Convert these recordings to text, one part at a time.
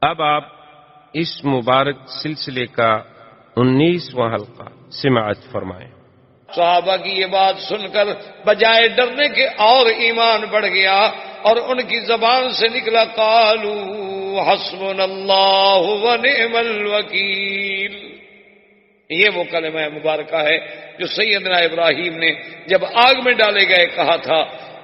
اب آپ اس مبارک سلسلے کا 19واں حلقہ سماعت فرمائیں۔ صحابہ کی یہ بات سن کر بجائے ڈرنے کے اور ایمان بڑھ گیا اور ان کی زبان سے نکلا قالوا حسبنا اللہ ونعم الوکیل۔ یہ وہ کلمہ مبارکہ ہے جو سیدنا ابراہیم نے جب آگ میں ڈالے گئے کہا تھا،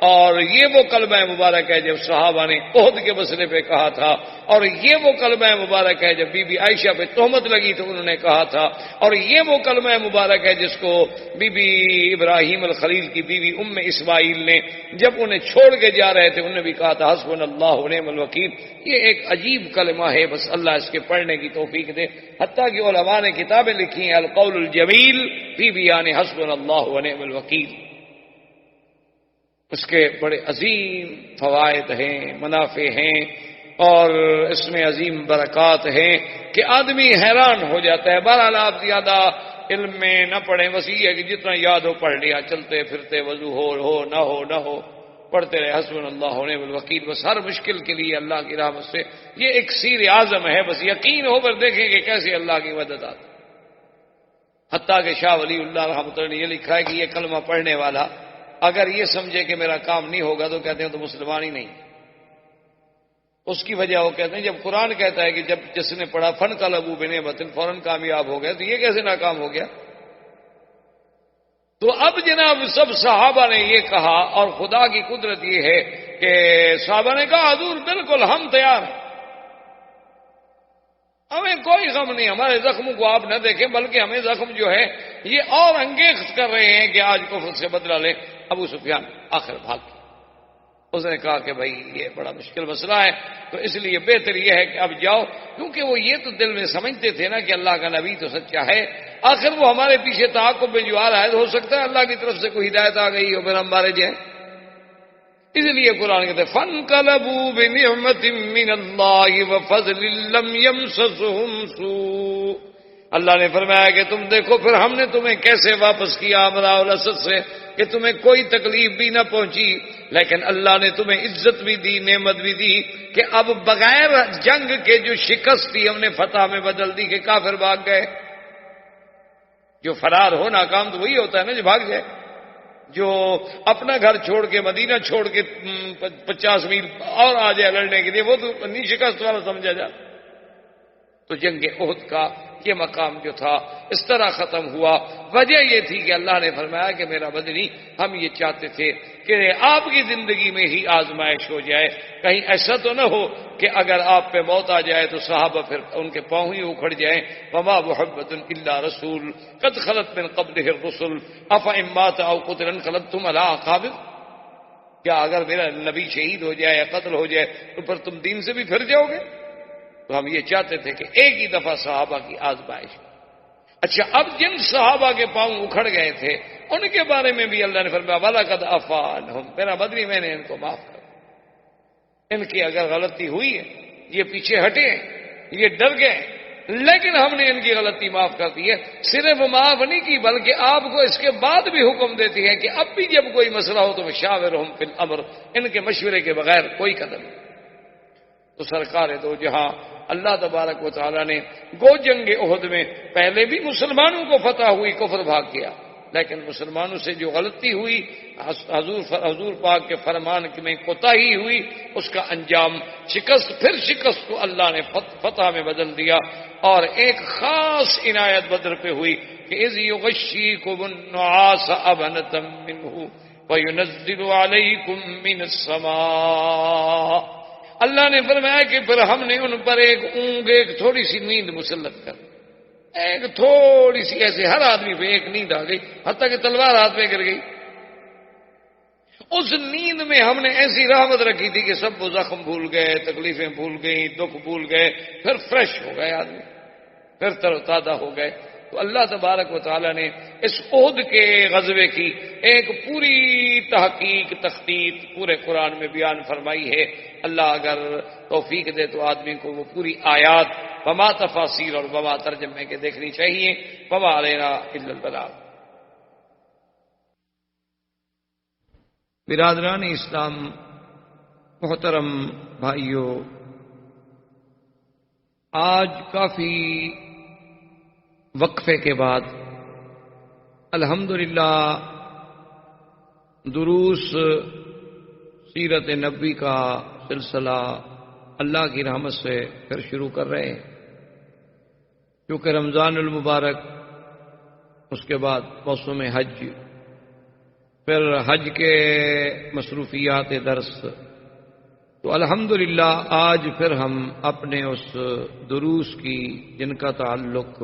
اور یہ وہ کلمہ مبارک ہے جب صحابہ نے احد کے مسئلے پہ کہا تھا، اور یہ وہ کلمہ مبارک ہے جب بی بی عائشہ پہ تہمت لگی تو انہوں نے کہا تھا، اور یہ وہ کلمہ مبارک ہے جس کو بی بی ابراہیم الخلیل کی بیوی ام اسماعیل نے جب انہیں چھوڑ کے جا رہے تھے انہوں نے بھی کہا تھا حسبنا اللہ ونعم الوکیل۔ یہ ایک عجیب کلمہ ہے، بس اللہ اس کے پڑھنے کی توفیق دے۔ حتیٰ کہ علماء نے کتابیں لکھی ہیں القول الجمیل فی بیان حسبنا اللہ ونعم الوکیل۔ اس کے بڑے عظیم فوائد ہیں، منافع ہیں، اور اس میں عظیم برکات ہیں کہ آدمی حیران ہو جاتا ہے۔ بہرحال آپ زیادہ علم میں نہ پڑھیں، بس یہ ہے کہ جتنا یاد ہو پڑھ لیا، چلتے پھرتے وضو ہو نہ ہو پڑھتے رہے حسبنا اللہ ونعم الوکیل۔ بس ہر مشکل کے لیے اللہ کی رحمت سے یہ ایک سیر اعظم ہے، بس یقین ہو کر دیکھیں کہ کیسے اللہ کی مدد آتی۔ حتیٰ کہ شاہ ولی اللہ رحمۃ اللہ نے یہ لکھا ہے کہ یہ کلمہ پڑھنے والا اگر یہ سمجھے کہ میرا کام نہیں ہوگا تو کہتے ہیں تو مسلمان ہی نہیں۔ اس کی وجہ وہ کہتے ہیں جب قرآن کہتا ہے کہ جب جس نے پڑھا فن کا لبو بنعمت فوراً کامیاب ہو گیا، تو یہ کیسے ناکام ہو گیا؟ تو اب جناب سب صحابہ نے یہ کہا، اور خدا کی قدرت یہ ہے کہ صحابہ نے کہا حضور بالکل ہم تیار ہیں، ہمیں کوئی غم نہیں، ہمارے زخموں کو آپ نہ دیکھیں بلکہ ہمیں زخم جو ہے یہ اور انگیخت کر رہے ہیں کہ آج کفر سے بدلہ لیں۔ ابو سفیان آخر بھاگ گیا۔ اس نے کہا کہ بھائی یہ بڑا مشکل مسئلہ ہے، تو اس لیے بہتر یہ ہے کہ اب جاؤ، کیونکہ وہ یہ تو دل میں سمجھتے تھے نا کہ اللہ کا نبی تو سچا ہے، آخر وہ ہمارے پیچھے تعاقب میں جو آ رہا ہے ہو سکتا ہے اللہ کی طرف سے کوئی ہدایت آ گئی ہو پھر ہم مارے جائیں۔ اس لیے قرآن کہتے ہیں فَانْقَلَبُوا بِنِعْمَةٍ مِّنَ اللَّهِ وَفَضْلٍ لَّمْ يَمْسَسْهُمْ سُوءٌ۔ اللہ نے فرمایا کہ تم دیکھو پھر ہم نے تمہیں کیسے واپس کیا امراء الاسد سے کہ تمہیں کوئی تکلیف بھی نہ پہنچی، لیکن اللہ نے تمہیں عزت بھی دی، نعمت بھی دی کہ اب بغیر جنگ کے جو شکست تھی ہم نے فتح میں بدل دی کہ کافر بھاگ گئے۔ جو فرار ہو ناکام تو وہی ہوتا ہے نا جو بھاگ جائے، جو اپنا گھر چھوڑ کے مدینہ چھوڑ کے 50 میل اور آ جائے لڑنے کے لیے، وہ تو نہیں شکست والا سمجھا جائے۔ تو جنگ احد کا یہ مقام جو تھا اس طرح ختم ہوا۔ وجہ یہ تھی کہ اللہ نے فرمایا کہ میرا بدنی ہم یہ چاہتے تھے کہ آپ کی زندگی میں ہی آزمائش ہو جائے، کہیں ایسا تو نہ ہو کہ اگر آپ پہ موت آ جائے تو صحابہ پھر ان کے پاؤں ہی اکھڑ جائیں۔ وما محبت الا رسول قد خلت من قبله الرسل افان مات او قتل انقلبتم على اعقابكم۔ کیا اگر میرا نبی شہید ہو جائے یا قتل ہو جائے تو پھر تم دین سے بھی پھر جاؤ گے؟ تو ہم یہ چاہتے تھے کہ ایک ہی دفعہ صحابہ کی آزمائش۔ اچھا، اب جن صحابہ کے پاؤں اکھڑ گئے تھے ان کے بارے میں بھی اللہ نے فرمایا وَلَقَدْ عَفَا عَنْهُمْ، میرا بدنی میں نے ان کو معاف کر دیا۔ ان کی اگر غلطی ہوئی ہے، یہ پیچھے ہٹے ہیں، یہ ڈر گئے، لیکن ہم نے ان کی غلطی معاف کر دی ہے۔ صرف معاف نہیں کی بلکہ آپ کو اس کے بعد بھی حکم دیتی ہے کہ اب بھی جب کوئی مسئلہ ہو تو وَشَاوِرْهُمْ فِي الْأَمْرِ، ان کے مشورے کے بغیر کوئی قدم نہیں۔ تو سرکار دو جہاں اللہ تبارک و تعالیٰ نے گو جنگ احد میں پہلے بھی مسلمانوں کو فتح ہوئی، کفر بھاگ گیا، لیکن مسلمانوں سے جو غلطی ہوئی، حضور پاک کے فرمان میں کوتاہی ہوئی، اس کا انجام شکست، پھر شکست کو اللہ نے فتح میں بدل دیا۔ اور ایک خاص عنایت بدر پہ ہوئی کہ اذ یغشیکم النعاس امنۃ منہ وینزل علیکم من السماء۔ اللہ نے فرمایا کہ پھر ہم نے ان پر ایک اونگ، ایک تھوڑی سی نیند مسلط کر، ایک تھوڑی سی ایسے ہر آدمی پہ ایک نیند آ گئی، حتیٰ کہ تلوار ہاتھ میں گر گئی۔ اس نیند میں ہم نے ایسی رحمت رکھی تھی کہ سب وہ زخم بھول گئے، تکلیفیں بھول گئیں، دکھ بھول گئے، پھر فریش ہو گئے آدمی، پھر تر و تازہ ہو گئے۔ تو اللہ تبارک و تعالیٰ نے اس احد کے غزوے کی ایک پوری تحقیق، تخطیط پورے قرآن میں بیان فرمائی ہے۔ اللہ اگر توفیق دے تو آدمی کو وہ پوری آیات وما تفاصیر اور وما ترجمے کے دیکھنی چاہیے۔ وما علینا الا البلاغ۔ برادران اسلام، محترم بھائیوں، آج کافی وقفے کے بعد الحمدللہ دروس سیرت نبوی کا سلسلہ اللہ کی رحمت سے پھر شروع کر رہے ہیں، کیونکہ رمضان المبارک، اس کے بعد موسم حج، پھر حج کے مصروفیات درس، تو الحمدللہ آج پھر ہم اپنے اس دروس کی جن کا تعلق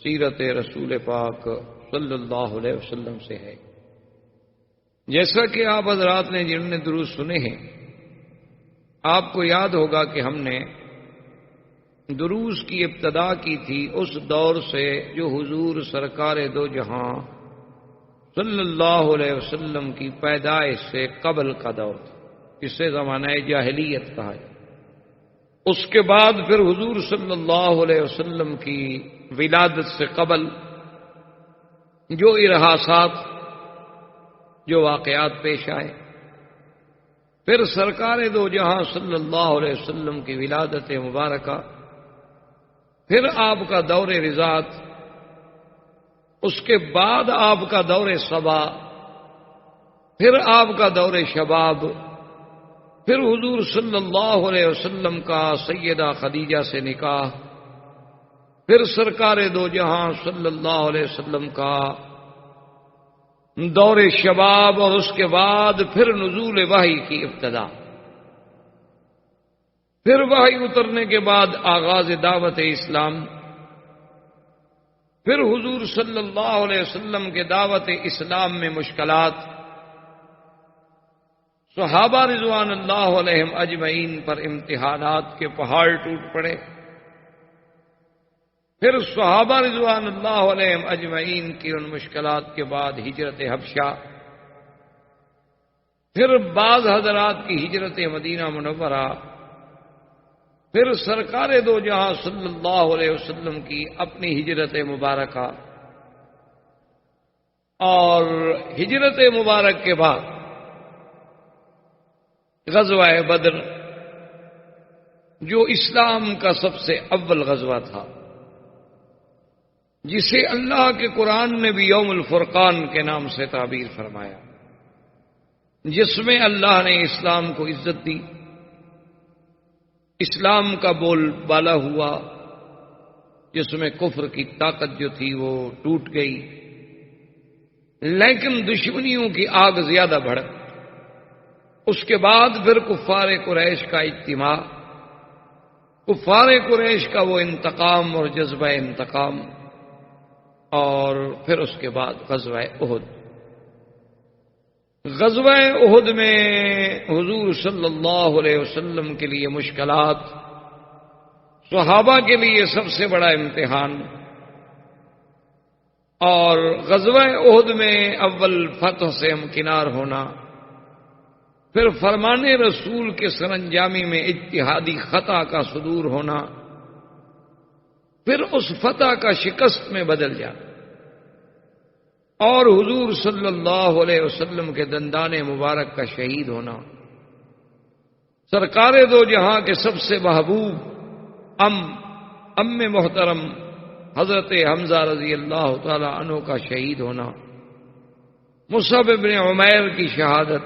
سیرت رسول پاک صلی اللہ علیہ وسلم سے ہے، جیسا کہ آپ حضرات نے جنہوں نے دروس سنے ہیں، آپ کو یاد ہوگا کہ ہم نے دروس کی ابتدا کی تھی اس دور سے جو حضور سرکار دو جہاں صلی اللہ علیہ وسلم کی پیدائش سے قبل کا دور تھا، جسے زمانہ جاہلیت کہا ہے۔ اس کے بعد پھر حضور صلی اللہ علیہ وسلم کی ولادت سے قبل جو ارحاسات، جو واقعات پیش آئے، پھر سرکار دو جہاں صلی اللہ علیہ وسلم کی ولادت مبارکہ، پھر آپ کا دور رضاعت، اس کے بعد آپ کا دور صبا، پھر آپ کا دور شباب، پھر حضور صلی اللہ علیہ وسلم کا سیدہ خدیجہ سے نکاح، پھر سرکار دو جہاں صلی اللہ علیہ وسلم کا دور شباب، اور اس کے بعد پھر نزول وحی کی ابتدا، پھر وحی اترنے کے بعد آغاز دعوت اسلام، پھر حضور صلی اللہ علیہ وسلم کے دعوت اسلام میں مشکلات، صحابہ رضوان اللہ علیہم اجمعین پر امتحانات کے پہاڑ ٹوٹ پڑے، پھر صحابہ رضوان اللہ علیہم اجمعین کی ان مشکلات کے بعد ہجرت حبشہ، پھر بعض حضرات کی ہجرت مدینہ منورہ، پھر سرکار دو جہاں صلی اللہ علیہ وسلم کی اپنی ہجرت مبارکہ، اور ہجرت مبارک کے بعد غزوہ بدر، جو اسلام کا سب سے اول غزوہ تھا، جسے اللہ کے قرآن نے بھی یوم الفرقان کے نام سے تعبیر فرمایا، جس میں اللہ نے اسلام کو عزت دی، اسلام کا بول بالا ہوا، جس میں کفر کی طاقت جو تھی وہ ٹوٹ گئی، لیکن دشمنیوں کی آگ زیادہ بڑھ۔ اس کے بعد پھر کفار قریش کا اجتماع، کفار قریش کا وہ انتقام اور جذبہ انتقام، اور پھر اس کے بعد غزوہ احد۔ غزوہ احد میں حضور صلی اللہ علیہ وسلم کے لیے مشکلات، صحابہ کے لیے سب سے بڑا امتحان، اور غزوہ احد میں اول فتح سے ہمکنار ہونا، پھر فرمان رسول کے سرانجامی میں اجتہادی خطا کا صدور ہونا، پھر اس فتح کا شکست میں بدل جانا، اور حضور صلی اللہ علیہ وسلم کے دندان مبارک کا شہید ہونا، سرکار دو جہاں کے سب سے محبوب ام محترم حضرت حمزہ رضی اللہ تعالی عنہ کا شہید ہونا، مصعب بن عمیر کی شہادت،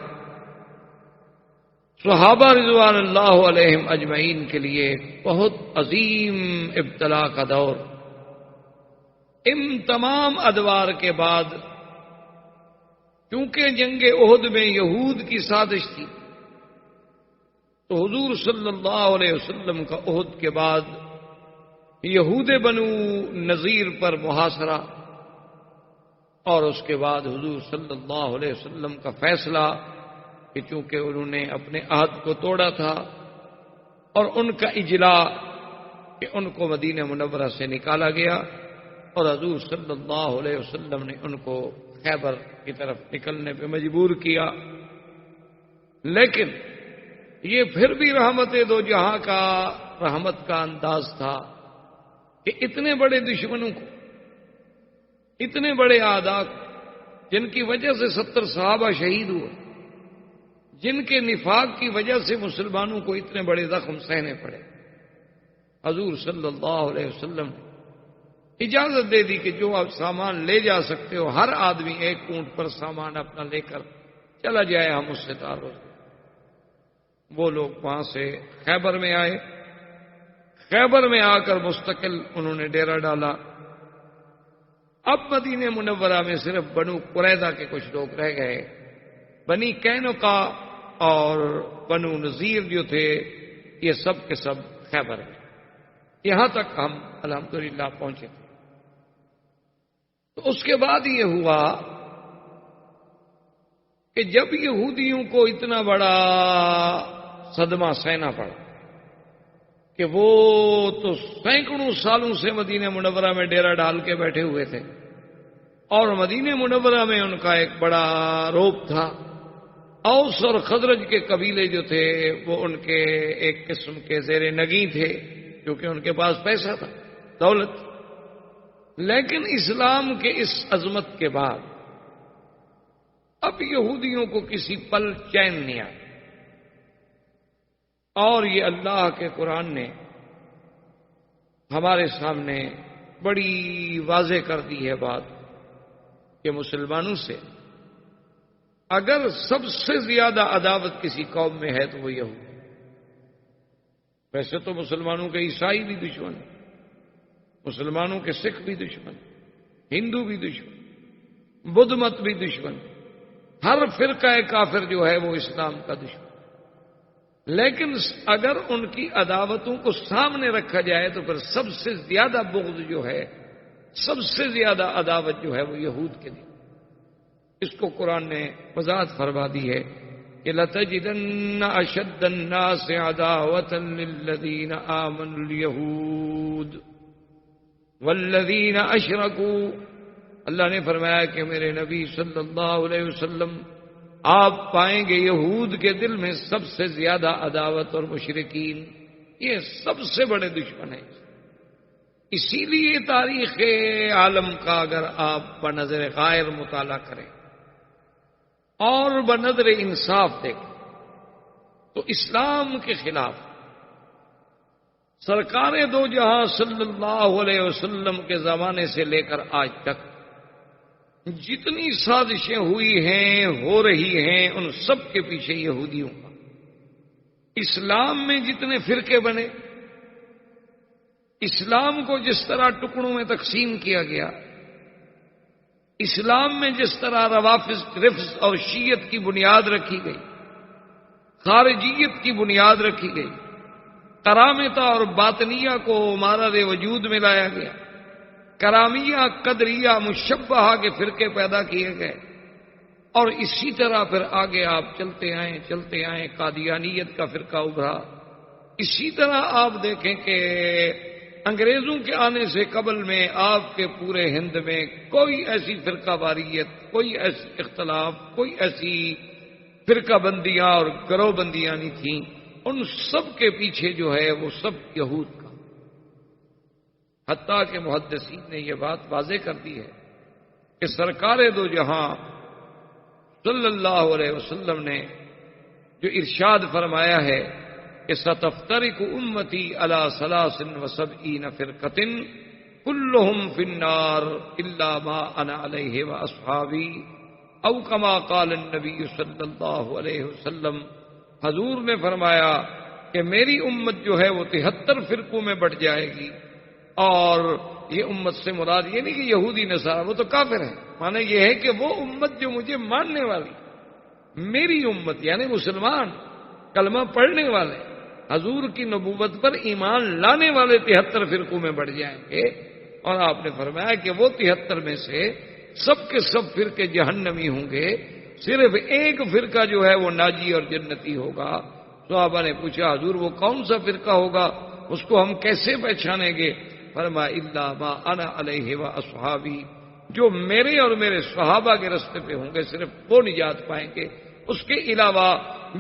صحابہ رضوان اللہ علیہم اجمعین کے لیے بہت عظیم ابتلا کا دور۔ ان تمام ادوار کے بعد، کیونکہ جنگ احد میں یہود کی سازش تھی، تو حضور صلی اللہ علیہ وسلم کا احد کے بعد یہود بنو نذیر پر محاصرہ، اور اس کے بعد حضور صلی اللہ علیہ وسلم کا فیصلہ کہ چونکہ انہوں نے اپنے عہد کو توڑا تھا، اور ان کا اجلاء کہ ان کو مدینہ منورہ سے نکالا گیا، اور حضور صلی اللہ علیہ وسلم نے ان کو خیبر کی طرف نکلنے پہ مجبور کیا۔ لیکن یہ پھر بھی رحمت دو جہاں کا رحمت کا انداز تھا کہ اتنے بڑے دشمنوں کو، اتنے بڑے اعداء جن کی وجہ سے 70 صحابہ شہید ہوئے، جن کے نفاق کی وجہ سے مسلمانوں کو اتنے بڑے زخم سہنے پڑے، حضور صلی اللہ علیہ وسلم نے اجازت دے دی کہ جو آپ سامان لے جا سکتے ہو، ہر آدمی ایک اونٹ پر سامان اپنا لے کر چلا جائے، ہم اس سے تعارف۔ وہ لوگ وہاں سے خیبر میں آئے، خیبر میں آ کر مستقل انہوں نے ڈیرا ڈالا۔ اب مدینہ منورہ میں صرف بنو قریظہ کے کچھ لوگ رہ گئے، بنی قینقاع اور بنو نذیر جو تھے یہ سب کے سب خیبر میں۔ یہاں تک ہم الحمدللہ پہنچے تھے۔ تو اس کے بعد یہ ہوا کہ جب یہودیوں کو اتنا بڑا صدمہ سہنا پڑا کہ وہ تو سینکڑوں سالوں سے مدینہ منورہ میں ڈیرا ڈال کے بیٹھے ہوئے تھے، اور مدینہ منورہ میں ان کا ایک بڑا روب تھا۔ اوس اور خزرج کے قبیلے جو تھے وہ ان کے ایک قسم کے زیر نگیں تھے، کیونکہ ان کے پاس پیسہ تھا، دولت۔ لیکن اسلام کے اس عظمت کے بعد اب یہودیوں کو کسی پل چین نہیں آیا، اور یہ اللہ کے قرآن نے ہمارے سامنے بڑی واضح کر دی ہے بات کہ مسلمانوں سے اگر سب سے زیادہ عداوت کسی قوم میں ہے تو وہ یہود۔ ویسے تو مسلمانوں کے عیسائی بھی دشمن، مسلمانوں کے سکھ بھی دشمن، ہندو بھی دشمن، بدھ مت بھی دشمن، ہر فرقہ کافر جو ہے وہ اسلام کا دشمن۔ لیکن اگر ان کی عداوتوں کو سامنے رکھا جائے تو پھر سب سے زیادہ بغض جو ہے، سب سے زیادہ عداوت جو ہے وہ یہود کے لیے۔ اس کو قرآن نے وضاحت فرما دی ہے کہ لَتَجِدَنَّ أَشَدَّ النَّاسِ عَدَاوَةً لِلَّذِينَ آمَنُوا الْيَهُودَ وَالَّذِينَ أَشْرَكُوا۔ اللہ نے فرمایا کہ میرے نبی صلی اللہ علیہ وسلم آپ پائیں گے یہود کے دل میں سب سے زیادہ عداوت، اور مشرکین یہ سب سے بڑے دشمن ہیں۔ اسی لیے تاریخ عالم کا اگر آپ بنظر غائر مطالعہ کریں اور بنظر انصاف دیکھیں تو اسلام کے خلاف سرکار دو جہاں صلی اللہ علیہ وسلم کے زمانے سے لے کر آج تک جتنی سازشیں ہوئی ہیں، ہو رہی ہیں، ان سب کے پیچھے یہودیوں کا۔ اسلام میں جتنے فرقے بنے، اسلام کو جس طرح ٹکڑوں میں تقسیم کیا گیا، اسلام میں جس طرح رفض اور شیعت کی بنیاد رکھی گئی، خارجیت کی بنیاد رکھی گئی، کرامتہ اور باطنیہ کو مارد وجود میں لایا گیا، کرامیہ، قدریہ، مشبہہ کے فرقے پیدا کیے گئے، اور اسی طرح پھر آگے آپ چلتے آئیں قادیانیت کا فرقہ ابھرا۔ اسی طرح آپ دیکھیں کہ انگریزوں کے آنے سے قبل میں آپ کے پورے ہند میں کوئی ایسی فرقہ واریت، کوئی ایسی اختلاف، کوئی ایسی فرقہ بندیاں اور گروہ بندیاں نہیں تھیں۔ ان سب کے پیچھے جو ہے وہ سب یہود کا۔ حتیٰ کہ محدثین نے یہ بات واضح کر دی ہے کہ سرکار دو جہاں صلی اللہ علیہ وسلم نے جو ارشاد فرمایا ہے کہ ستفترق امتی علی 73 فرقۃ کلہم فی النار الا ما انا علیہ واصحابی، او کما قال النبی صلی اللہ علیہ وسلم۔ حضور نے فرمایا کہ میری امت جو ہے وہ 73 فرقوں میں بٹ جائے گی، اور یہ امت سے مراد یہ نہیں کہ یہودی نصارہ، وہ تو کافر ہیں، معنی یہ ہے کہ وہ امت جو مجھے ماننے والی، میری امت یعنی مسلمان، کلمہ پڑھنے والے، حضور کی نبوت پر ایمان لانے والے 73 فرقوں میں بڑھ جائیں گے۔ اور آپ نے فرمایا کہ وہ 73 میں سے سب کے سب فرقے جہنمی ہوں گے، صرف ایک فرقہ جو ہے وہ ناجی اور جنتی ہوگا۔ صحابہ نے پوچھا حضور وہ کون سا فرقہ ہوگا، اس کو ہم کیسے پہچانیں گے؟ فرمایا الا ما انا علیہ واصحابی، جو میرے اور میرے صحابہ کے راستے پہ ہوں گے صرف وہ نجات پائیں گے، اس کے علاوہ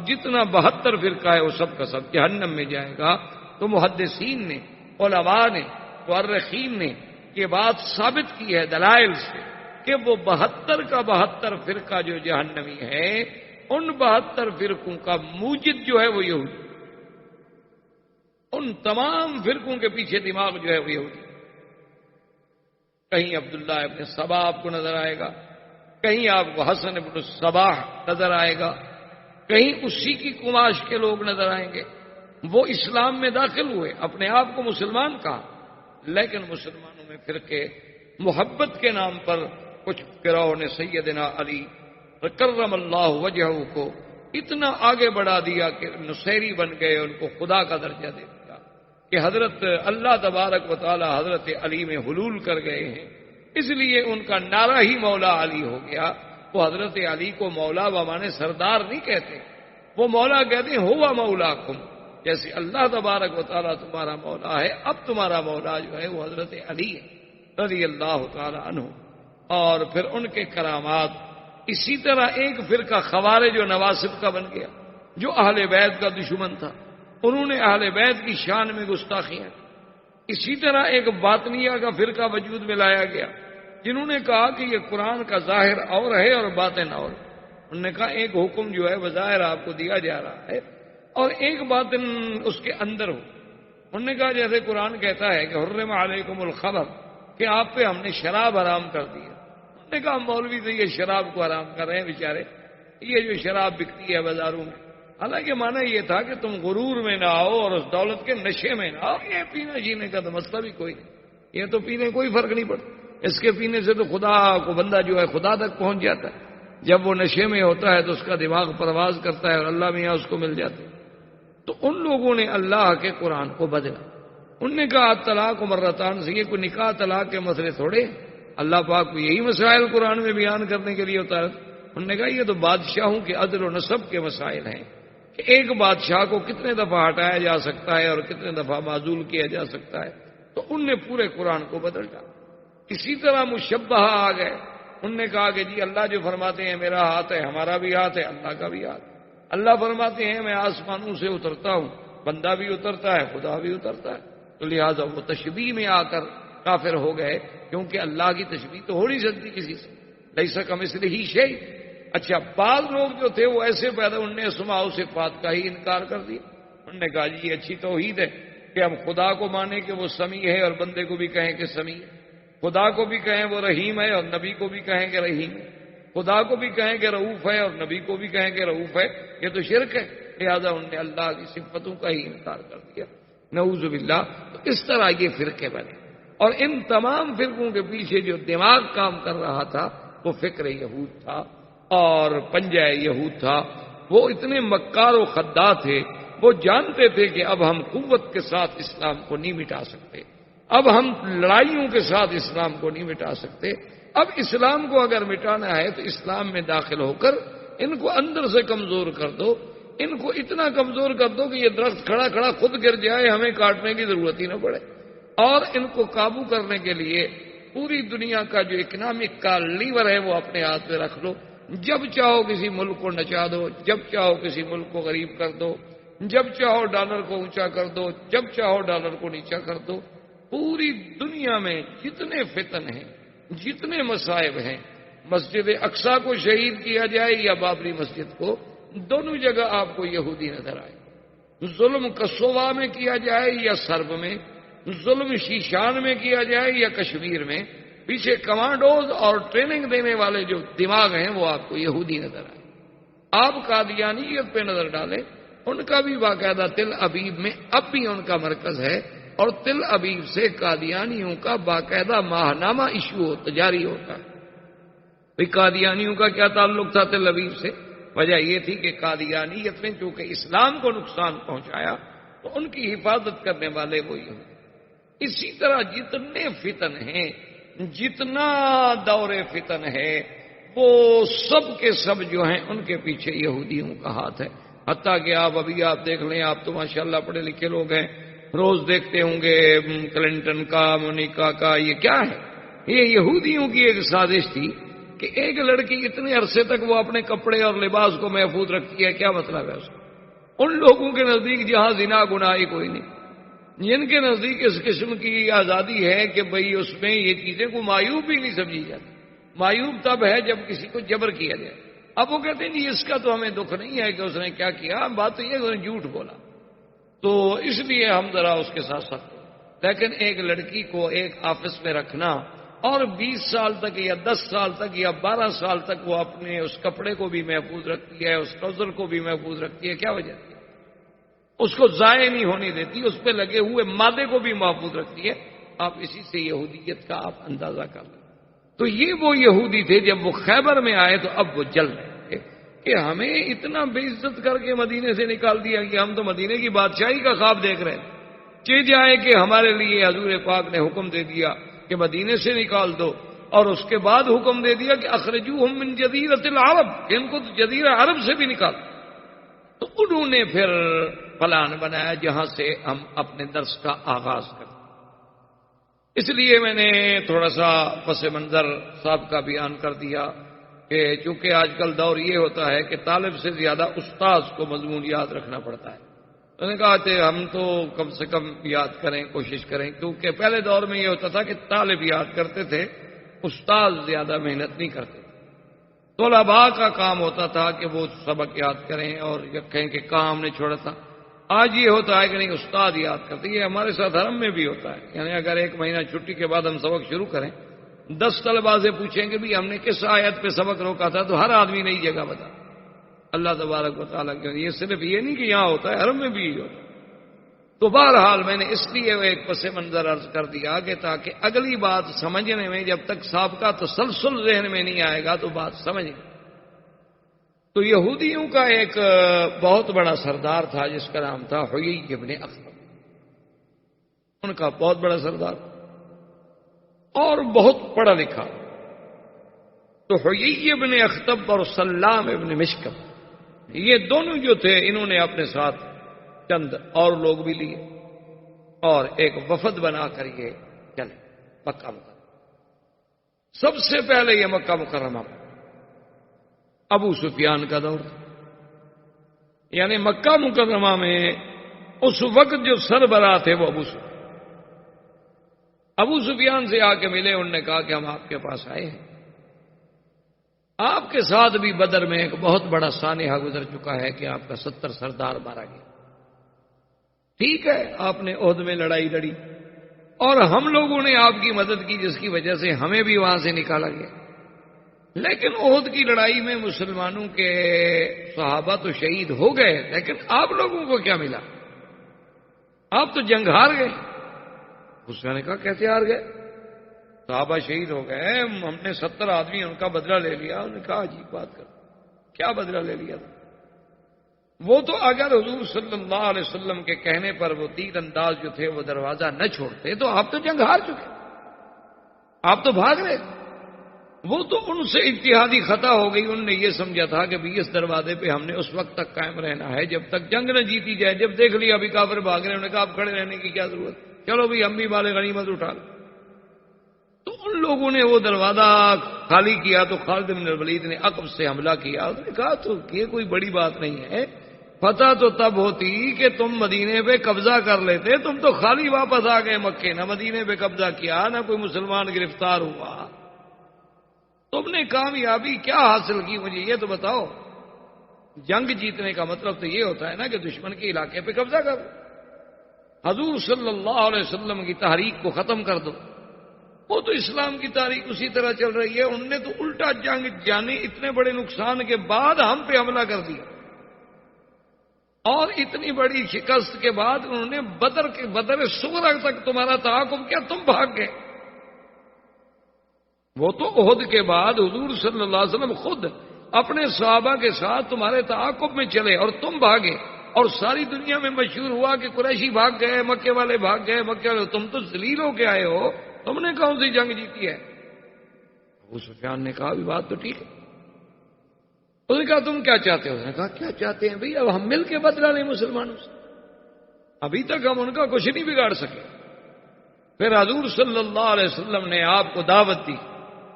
جتنا 72 فرقہ ہے وہ سب کا سب جہنم میں جائے گا۔ تو محدثین نے، علماء نے، مورخین نے یہ بات ثابت کی ہے دلائل سے کہ وہ 72 کا 72 فرقہ جو جہنمی ہے، ان 72 فرقوں کا موجد جو ہے وہ یہودی، ان تمام فرقوں کے پیچھے دماغ جو ہے وہ یہودی. کہیں عبداللہ ابن سبا آپ کو نظر آئے گا، کہیں آپ کو حسن ابن الصباح نظر آئے گا، کہیں اسی کی کماش کے لوگ نظر آئیں گے. وہ اسلام میں داخل ہوئے، اپنے آپ کو مسلمان کہا، لیکن مسلمانوں میں فرقے محبت کے نام پر کچھ گروہوں نے سیدنا علی کرم اللہ وجہہ کو اتنا آگے بڑھا دیا کہ نصیری بن گئے، ان کو خدا کا درجہ دے دیا کہ حضرت اللہ تبارک و تعالی حضرت علی میں حلول کر گئے ہیں، اس لیے ان کا نعرہ ہی مولا علی ہو گیا. وہ حضرت علی کو مولا بمانے سردار نہیں کہتے، وہ مولا کہتے ہیں ہوا مولاکم. جیسے اللہ تبارک و تعالیٰ تمہارا مولا ہے، اب تمہارا مولا جو ہے وہ حضرت علی ہے رضی اللہ تعالی عنہ. اور پھر ان کے کرامات. اسی طرح ایک فرقہ خوارج و نواسب کا بن گیا جو اہل بیت کا دشمن تھا، انہوں نے اہل بیت کی شان میں گستاخیاں. اسی طرح ایک باطنیہ کا فرقہ وجود میں لایا گیا جنہوں نے کہا کہ یہ قرآن کا ظاہر اور ہے اور باطن اور. انہوں نے کہا ایک حکم جو ہے بظاہر آپ کو دیا جا رہا ہے اور ایک باطن اس کے اندر ہو. انہوں نے کہا جیسے قرآن کہتا ہے کہ حرم علیکم الخمر، کہ آپ پہ ہم نے شراب حرام کر دی ہے. انہوں نے کہا مولوی تو یہ شراب کو حرام کر رہے ہیں بیچارے، یہ جو شراب بکتی ہے بازاروں میں. حالانکہ مانا یہ تھا کہ تم غرور میں نہ آؤ اور اس دولت کے نشے میں نہ آؤ. یہ پینا جینے کا تو مسئلہ بھی کوئی نہیں، یہ تو پینے کوئی فرق نہیں پڑتا. اس کے پینے سے تو خدا کو بندہ جو ہے خدا تک پہنچ جاتا ہے. جب وہ نشے میں ہوتا ہے تو اس کا دماغ پرواز کرتا ہے اور اللہ میاں اس کو مل جاتے ہیں. تو ان لوگوں نے اللہ کے قرآن کو بدلا. انہوں نے کہا طلاق و مرتان سے یہ کوئی نکاح طلاق کے مسئلے تھوڑے، اللہ پاک کو یہی مسائل قرآن میں بیان کرنے کے لیے ہوتا ہے. انہوں نے کہا یہ تو بادشاہوں کے عدل و نصب کے مسائل ہیں کہ ایک بادشاہ کو کتنے دفعہ ہٹایا جا سکتا ہے اور کتنے دفعہ معزول کیا جا سکتا ہے. تو ان نے پورے قرآن کو بدل ڈالا. اسی طرح مشبہ آ گئے. انہوں نے کہا کہ جی اللہ جو فرماتے ہیں میرا ہاتھ ہے، ہمارا بھی ہاتھ ہے، اللہ کا بھی ہاتھ. اللہ فرماتے ہیں میں آسمانوں سے اترتا ہوں، بندہ بھی اترتا ہے، خدا بھی اترتا ہے. تو لہٰذا وہ تشبیہ میں آ کر کافر ہو گئے، کیونکہ اللہ کی تشبیہ تو ہو نہیں سکتی کسی سے. لیس کمثلہ شیء. اچھا بعض لوگ جو تھے وہ ایسے پیدا، انہوں نے اسماء و صفات کا ہی انکار کر دیا. انہوں نے کہا جی یہ اچھی توحید ہے کہ ہم خدا کو مانیں کہ وہ سمیع ہے اور بندے کو بھی کہیں کہ سمیع ہے، خدا کو بھی کہیں وہ رحیم ہے اور نبی کو بھی کہیں کہ رحیم ہے، خدا کو بھی کہیں کہ رؤوف ہے اور نبی کو بھی کہیں کہ رؤوف ہے. یہ تو شرک ہے. لہذا انہوں نے اللہ کی صفتوں کا ہی انکار کر دیا، نعوذ باللہ. تو اس طرح یہ فرقے بنے. اور ان تمام فرقوں کے پیچھے جو دماغ کام کر رہا تھا وہ فکر یہود تھا اور پنجہ یہود تھا. وہ اتنے مکار و خداع تھے، وہ جانتے تھے کہ اب ہم قوت کے ساتھ اسلام کو نہیں مٹا سکتے، اب ہم لڑائیوں کے ساتھ اسلام کو نہیں مٹا سکتے. اب اسلام کو اگر مٹانا ہے تو اسلام میں داخل ہو کر ان کو اندر سے کمزور کر دو، ان کو اتنا کمزور کر دو کہ یہ درخت کھڑا کھڑا خود گر جائے، ہمیں کاٹنے کی ضرورت ہی نہ پڑے. اور ان کو قابو کرنے کے لیے پوری دنیا کا جو اکنامک کا لیور ہے وہ اپنے ہاتھ میں رکھ لو. جب چاہو کسی ملک کو نچا دو، جب چاہو کسی ملک کو غریب کر دو، جب چاہو ڈالر کو اونچا کر دو، جب چاہو ڈالر کو نیچا کر دو. پوری دنیا میں جتنے فتن ہیں، جتنے مصائب ہیں، مسجد اقصی کو شہید کیا جائے یا بابری مسجد کو، دونوں جگہ آپ کو یہودی نظر آئے. ظلم کسووا میں کیا جائے یا سرب میں، ظلم شیشان میں کیا جائے یا کشمیر میں، پیچھے کمانڈوز اور ٹریننگ دینے والے جو دماغ ہیں وہ آپ کو یہودی نظر آئے. آپ قادیانیت پہ نظر ڈالیں، ان کا بھی باقاعدہ تل ابیب میں اب بھی ان کا مرکز ہے اور تل ابیب سے قادیانیوں کا باقاعدہ ماہنامہ ایشو جاری ہوتا ہے. قادیانیوں کا کیا تعلق تھا تل ابیب سے؟ وجہ یہ تھی کہ قادیانیت نے چونکہ اسلام کو نقصان پہنچایا تو ان کی حفاظت کرنے والے وہی ہوں. اسی طرح جتنے فتن ہیں، جتنا دور فتن ہے، وہ سب کے سب جو ہیں ان کے پیچھے یہودیوں کا ہاتھ ہے. حتیٰ کہ آپ ابھی آپ دیکھ لیں، آپ تو ماشاءاللہ پڑھے لکھے لوگ ہیں، روز دیکھتے ہوں گے کلنٹن کا، مونیکا کا، یہ کیا ہے؟ یہ یہودیوں کی ایک سازش تھی کہ ایک لڑکی اتنے عرصے تک وہ اپنے کپڑے اور لباس کو محفوظ رکھتی ہے. کیا مطلب ہے اس کا؟ ان لوگوں کے نزدیک جہاں زنا گناہ کوئی نہیں، جن کے نزدیک اس قسم کی آزادی ہے کہ بھئی اس میں یہ چیزیں کو معیوب بھی نہیں سمجھی جاتی. معیوب تب ہے جب کسی کو جبر کیا جائے. اب وہ کہتے ہیں جی اس کا تو ہمیں دکھ نہیں ہے کہ اس نے کیا کیا، بات تو یہ کہ اس نے جھوٹ بولا. تو اس لیے ہم ذرا اس کے ساتھ ساتھ، لیکن ایک لڑکی کو ایک آفس میں رکھنا اور 20 سال تک یا 10 سال تک یا 12 سال تک وہ اپنے اس کپڑے کو بھی محفوظ رکھتی ہے، اس ٹراؤزر کو بھی محفوظ رکھتی ہے، کیا وجہ ہے؟ اس کو ضائع نہیں ہونے دیتی، اس پہ لگے ہوئے مادے کو بھی محفوظ رکھتی ہے۔ آپ اسی سے یہودیت کا آپ اندازہ کر لیں۔ تو یہ وہ یہودی تھے، جب وہ خیبر میں آئے تو اب وہ جل رہے تھے کہ ہمیں اتنا بے عزت کر کے مدینے سے نکال دیا کہ ہم تو مدینے کی بادشاہی کا خواب دیکھ رہے ہیں، چہ جائے کہ ہمارے لیے حضور پاک نے حکم دے دیا کہ مدینے سے نکال دو، اور اس کے بعد حکم دے دیا کہ اخرجوہم من جزیرۃ العرب، کہ ان کو جزیرہ عرب سے بھی نکال۔ تو انہوں نے پھر پلان بنایا جہاں سے ہم اپنے درس کا آغاز کریں۔ اس لیے میں نے تھوڑا سا پس منظر صاحب کا بیان کر دیا کہ چونکہ آج کل دور یہ ہوتا ہے کہ طالب سے زیادہ استاذ کو مضمون یاد رکھنا پڑتا ہے۔ میں نے کہا کہ ہم تو کم سے کم یاد کریں، کوشش کریں، کیونکہ پہلے دور میں یہ ہوتا تھا کہ طالب یاد کرتے تھے، استاذ زیادہ محنت نہیں کرتے۔ طلباء کا کام ہوتا تھا کہ وہ سبق یاد کریں اور کہیں کہ کام نے چھوڑا تھا۔ آج یہ ہوتا ہے کہ نہیں، استاد یاد کرتے۔ یہ ہمارے ساتھ حرم میں بھی ہوتا ہے، یعنی اگر 1 مہینہ چھٹی کے بعد ہم سبق شروع کریں، 10 طلباء سے پوچھیں کہ بھی ہم نے کس آیت پہ سبق روکا تھا، تو ہر آدمی نئی جگہ بتا۔ اللہ تبارک و تعالیٰ کے یہ صرف یہ نہیں کہ یہاں ہوتا ہے، حرم میں بھی یہ ہوتا ہے۔ تو بہرحال میں نے اس لیے وہ ایک پس منظر عرض کر دیا کہ تاکہ اگلی بات سمجھنے میں جب تک سابقہ تسلسل ذہن میں نہیں آئے گا تو بات سمجھ گئے۔ تو یہودیوں کا ایک بہت بڑا سردار تھا جس کا نام تھا حیی ابن اخطب، ان کا بہت بڑا سردار اور بہت پڑھا لکھا۔ تو حیی ابن اخطب اور سلام ابن مشکم، یہ دونوں جو تھے، انہوں نے اپنے ساتھ چند اور لوگ بھی لیے اور ایک وفد بنا کر یہ چلے مکہ مکرمہ۔ سب سے پہلے یہ مکہ مکرمہ ابو سفیان کا دور تھا، یعنی مکہ مکرمہ میں اس وقت جو سربراہ تھے وہ ابو سفیان سے آ کے ملے، انہوں نے کہا کہ ہم آپ کے پاس آئے ہیں، آپ کے ساتھ بھی بدر میں ایک بہت بڑا سانحہ گزر چکا ہے کہ آپ کا 70 سردار مارا گیا۔ ٹھیک ہے، آپ نے عہد میں لڑائی لڑی اور ہم لوگوں نے آپ کی مدد کی، جس کی وجہ سے ہمیں بھی وہاں سے نکالا گیا، لیکن عہد کی لڑائی میں مسلمانوں کے صحابہ تو شہید ہو گئے، لیکن آپ لوگوں کو کیا ملا؟ آپ تو جنگ ہار گئے۔ اس نے کہا کیسے ہار گئے؟ صحابہ شہید ہو گئے، ہم نے 70 آدمی ان کا بدلہ لے لیا۔ انہوں نے کہا عجیب بات کر، کیا بدلہ لے لیا تھا؟ وہ تو اگر حضور صلی اللہ علیہ وسلم کے کہنے پر وہ تیر انداز جو تھے وہ دروازہ نہ چھوڑتے تو آپ تو جنگ ہار چکے، آپ تو بھاگ رہے۔ وہ تو ان سے اتحادی خطا ہو گئی، انہوں نے یہ سمجھا تھا کہ اس دروازے پہ ہم نے اس وقت تک قائم رہنا ہے جب تک جنگ نہ جیتی جائے۔ جب دیکھ لیا ابھی کافر بھاگ رہے، انہوں نے کہا اب کھڑے رہنے کی کیا ضرورت، چلو بھی ہم بھی مال غنیمت اٹھا لیں۔ تو ان لوگوں نے وہ دروازہ خالی کیا تو خالد بن الولید نے عقب سے حملہ کیا۔ انہوں نے کہا تو یہ کوئی بڑی بات نہیں ہے، فتح تو تب ہوتی کہ تم مدینے پہ قبضہ کر لیتے، تم تو خالی واپس آ گئے مکے، نہ مدینے پہ قبضہ کیا، نہ کوئی مسلمان گرفتار ہوا، تم نے کامیابی کیا حاصل کی؟ مجھے یہ تو بتاؤ۔ جنگ جیتنے کا مطلب تو یہ ہوتا ہے نا کہ دشمن کے علاقے پہ قبضہ کر دو، حضور صلی اللہ علیہ وسلم کی تحریک کو ختم کر دو۔ وہ تو اسلام کی تاریخ اسی طرح چل رہی ہے، انہوں نے تو الٹا جنگ جانے اتنے بڑے نقصان کے بعد ہم پہ حملہ کر دیا، اور اتنی بڑی شکست کے بعد انہوں نے بدر صغرا تک تمہارا تعاقب کیا، تم بھاگ گئے۔ وہ تو عہد کے بعد حضور صلی اللہ علیہ وسلم خود اپنے صحابہ کے ساتھ تمہارے تعاقب میں چلے اور تم بھاگے، اور ساری دنیا میں مشہور ہوا کہ قریشی بھاگ گئے، مکے والے بھاگ گئے، مکے والے، تم تو ذلیل ہو کے آئے ہو، تم نے کون سی جنگ جیتی ہے؟ ابو سفیان نے کہا بھی بات تو ٹھیک ہے۔ اس نے کہا تم کیا چاہتے ہو؟ اس نے کہا کیا چاہتے ہیں بھئی، اب ہم مل کے بدلہ لیں مسلمانوں سے، ابھی تک ہم ان کا کچھ نہیں بگاڑ سکے۔ پھر حضور صلی اللہ علیہ وسلم نے آپ کو دعوت دی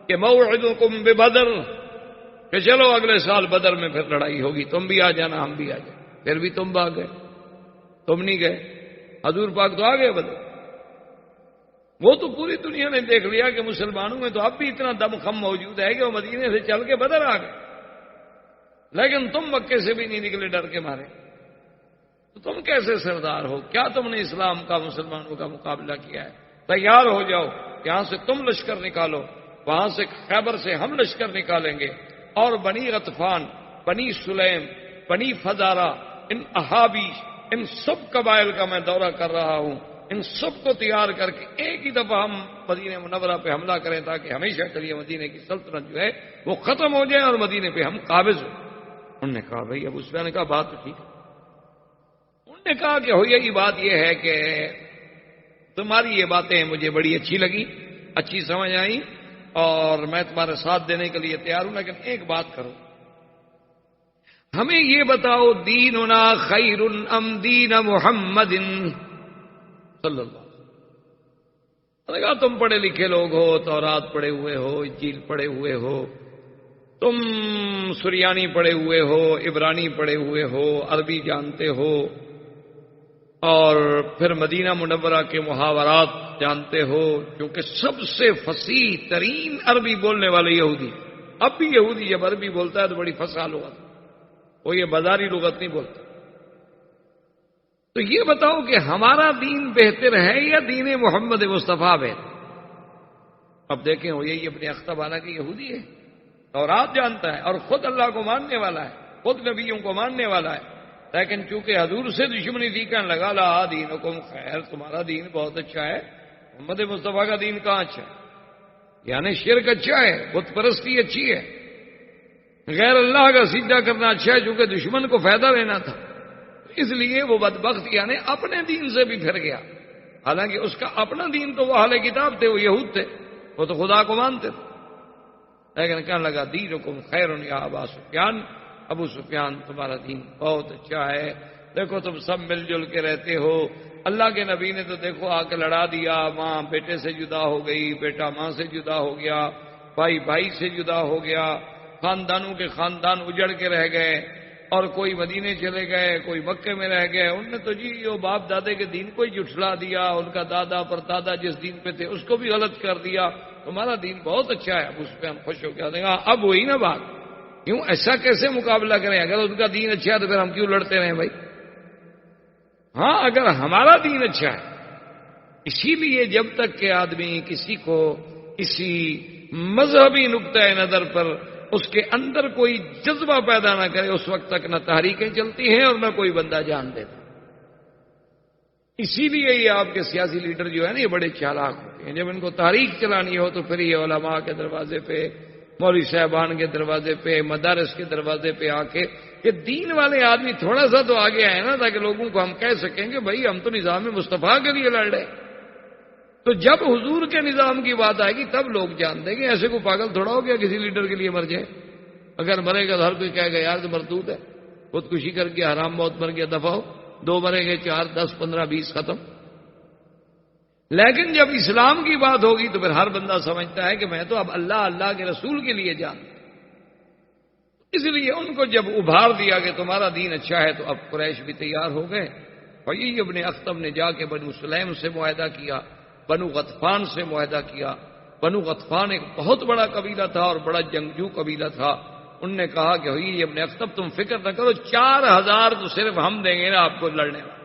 کہ موعدکم ببدر، کہ چلو اگلے سال بدر میں پھر لڑائی ہوگی، تم بھی آ جانا ہم بھی آ جائیں۔ پھر بھی تم بھاگ گئے، تم نہیں گئے، حضور پاک تو آ گئے بدر۔ وہ تو پوری دنیا نے دیکھ لیا کہ مسلمانوں میں تو اب بھی اتنا دم خم موجود ہے کہ وہ مدینے سے چل کے بدر آ گئے، لیکن تم مکے سے بھی نہیں نکلے ڈر کے مارے۔ تو تم کیسے سردار ہو؟ کیا تم نے اسلام کا مسلمانوں کا مقابلہ کیا ہے؟ تیار ہو جاؤ، یہاں سے تم لشکر نکالو، وہاں سے خیبر سے ہم لشکر نکالیں گے، اور بنی غطفان، بنی سلیم، بنی فزارہ، ان احابی، ان سب قبائل کا میں دورہ کر رہا ہوں، ان سب کو تیار کر کے ایک ہی دفعہ ہم مدینہ منورہ پہ حملہ کریں تاکہ ہمیشہ کے لیے مدینہ کی سلطنت جو ہے وہ ختم ہو جائے اور مدینہ پہ ہم قابض ہوں۔ انہوں نے کہا بھائی ابو سفیان نے کہا بات تو ٹھیک ہے۔ انہوں نے کہا کہ ہوئی بات یہ ہے کہ تمہاری یہ باتیں مجھے بڑی اچھی لگی، اچھی سمجھ آئی، اور میں تمہارے ساتھ دینے کے لیے تیار ہوں، لیکن ایک بات کرو، ہمیں یہ بتاؤ دیننا خیر ام دین محمد صلی اللہ علیہ وسلم۔ کہا تم پڑھے لکھے لوگ ہو، تورات پڑھے ہوئے ہو، انجیل پڑھے ہوئے ہو، تم سریانی پڑھے ہوئے ہو، عبرانی پڑھے ہوئے ہو، عربی جانتے ہو، اور پھر مدینہ منورہ کے محاورات جانتے ہو، کیونکہ سب سے فصیح ترین عربی بولنے والے یہودی، اب بھی یہودی جب عربی بولتا ہے تو بڑی فصاح لغت، وہ یہ بازاری لغت نہیں بولتا۔ تو یہ بتاؤ کہ ہمارا دین بہتر ہے یا دین محمد مصطفیٰ بہتر؟ اب دیکھیں وہ یہی اپنے اختب والا کی یہودی ہے، تورات جانتا ہے اور خود اللہ کو ماننے والا ہے، خود نبیوں کو ماننے والا ہے، لیکن چونکہ حضور سے دشمنی تھی کہنے لگا لا دینکم خیر، تمہارا دین بہت اچھا ہے، محمد مصطفیٰ کا دین کہاں اچھا ہے؟ یعنی شرک اچھا ہے، بت پرستی اچھی ہے، غیر اللہ کا سجدہ کرنا اچھا ہے، چونکہ دشمن کو فائدہ لینا تھا، اس لیے وہ بدبخت یعنی اپنے دین سے بھی پھر گیا، حالانکہ اس کا اپنا دین تو وہ اہل کتاب تھے، وہ یہود تھے، وہ تو خدا کو مانتے تھے، لیکن کہنے لگا دینکم خیر یا ابا سفیان، ابو سفیان تمہارا دین بہت اچھا ہے، دیکھو تم سب مل جل کے رہتے ہو، اللہ کے نبی نے تو دیکھو آ کے لڑا دیا، ماں بیٹے سے جدا ہو گئی، بیٹا ماں سے جدا ہو گیا، بھائی بھائی سے جدا ہو گیا، خاندانوں کے خاندان اجڑ کے رہ گئے، اور کوئی مدینے چلے گئے، کوئی مکے میں رہ گئے، ان نے تو جی وہ باپ دادے کے دین کو ہی جھٹلا دیا، ان کا دادا پر دادا جس دین پہ تھے اس کو بھی غلط کر دیا، تمہارا دین بہت اچھا ہے۔ ابو سفیان خوش ہو گیا، دیکھا اب وہی نا بات، کیوں ایسا کیسے مقابلہ کریں؟ اگر ان کا دین اچھا ہے تو پھر ہم کیوں لڑتے رہیں بھائی؟ ہاں اگر ہمارا دین اچھا ہے، اسی لیے جب تک کہ آدمی کسی کو کسی مذہبی نقطۂ نظر پر اس کے اندر کوئی جذبہ پیدا نہ کرے، اس وقت تک نہ تحریکیں چلتی ہیں اور نہ کوئی بندہ جان دیتا۔ اسی لیے یہ آپ کے سیاسی لیڈر جو ہے نا یہ بڑے چالاک ہوتے ہیں، جب ان کو تحریک چلانی ہو تو پھر یہ علماء کے دروازے پہ، مولوی صاحبان کے دروازے پہ، مدارس کے دروازے پہ آ کے، کہ دین والے آدمی تھوڑا سا تو آگے آئے نا تاکہ لوگوں کو ہم کہہ سکیں کہ بھائی ہم تو نظام مصطفیٰ کے لیے لڑ رہے۔ تو جب حضور کے نظام کی بات آئے گی تب لوگ جان دیں گے، ایسے کو پاگل تھوڑا ہو گیا کسی لیڈر کے لیے مر جائے، اگر مرے گا تو ہر کوئی کہے گا یار تو مردود ہے، خودکشی کر کے حرام موت مر گیا، دفعہ ہو، 2 مرے گے، 4 10 15 20 ختم۔ لیکن جب اسلام کی بات ہوگی تو پھر ہر بندہ سمجھتا ہے کہ میں تو اب اللہ کے رسول کے لیے جان، اس لیے ان کو جب ابھار دیا کہ تمہارا دین اچھا ہے تو اب قریش بھی تیار ہو گئے، اور یہ ابن اختب نے جا کے بنو سلیم سے معاہدہ کیا، بنو غطفان سے معاہدہ کیا۔ بنو غطفان ایک بہت بڑا قبیلہ تھا اور بڑا جنگجو قبیلہ تھا، ان نے کہا کہ ہوئی ابن اختب تم فکر نہ کرو، 4000 تو صرف ہم دیں گے نا آپ کو لڑنے میں،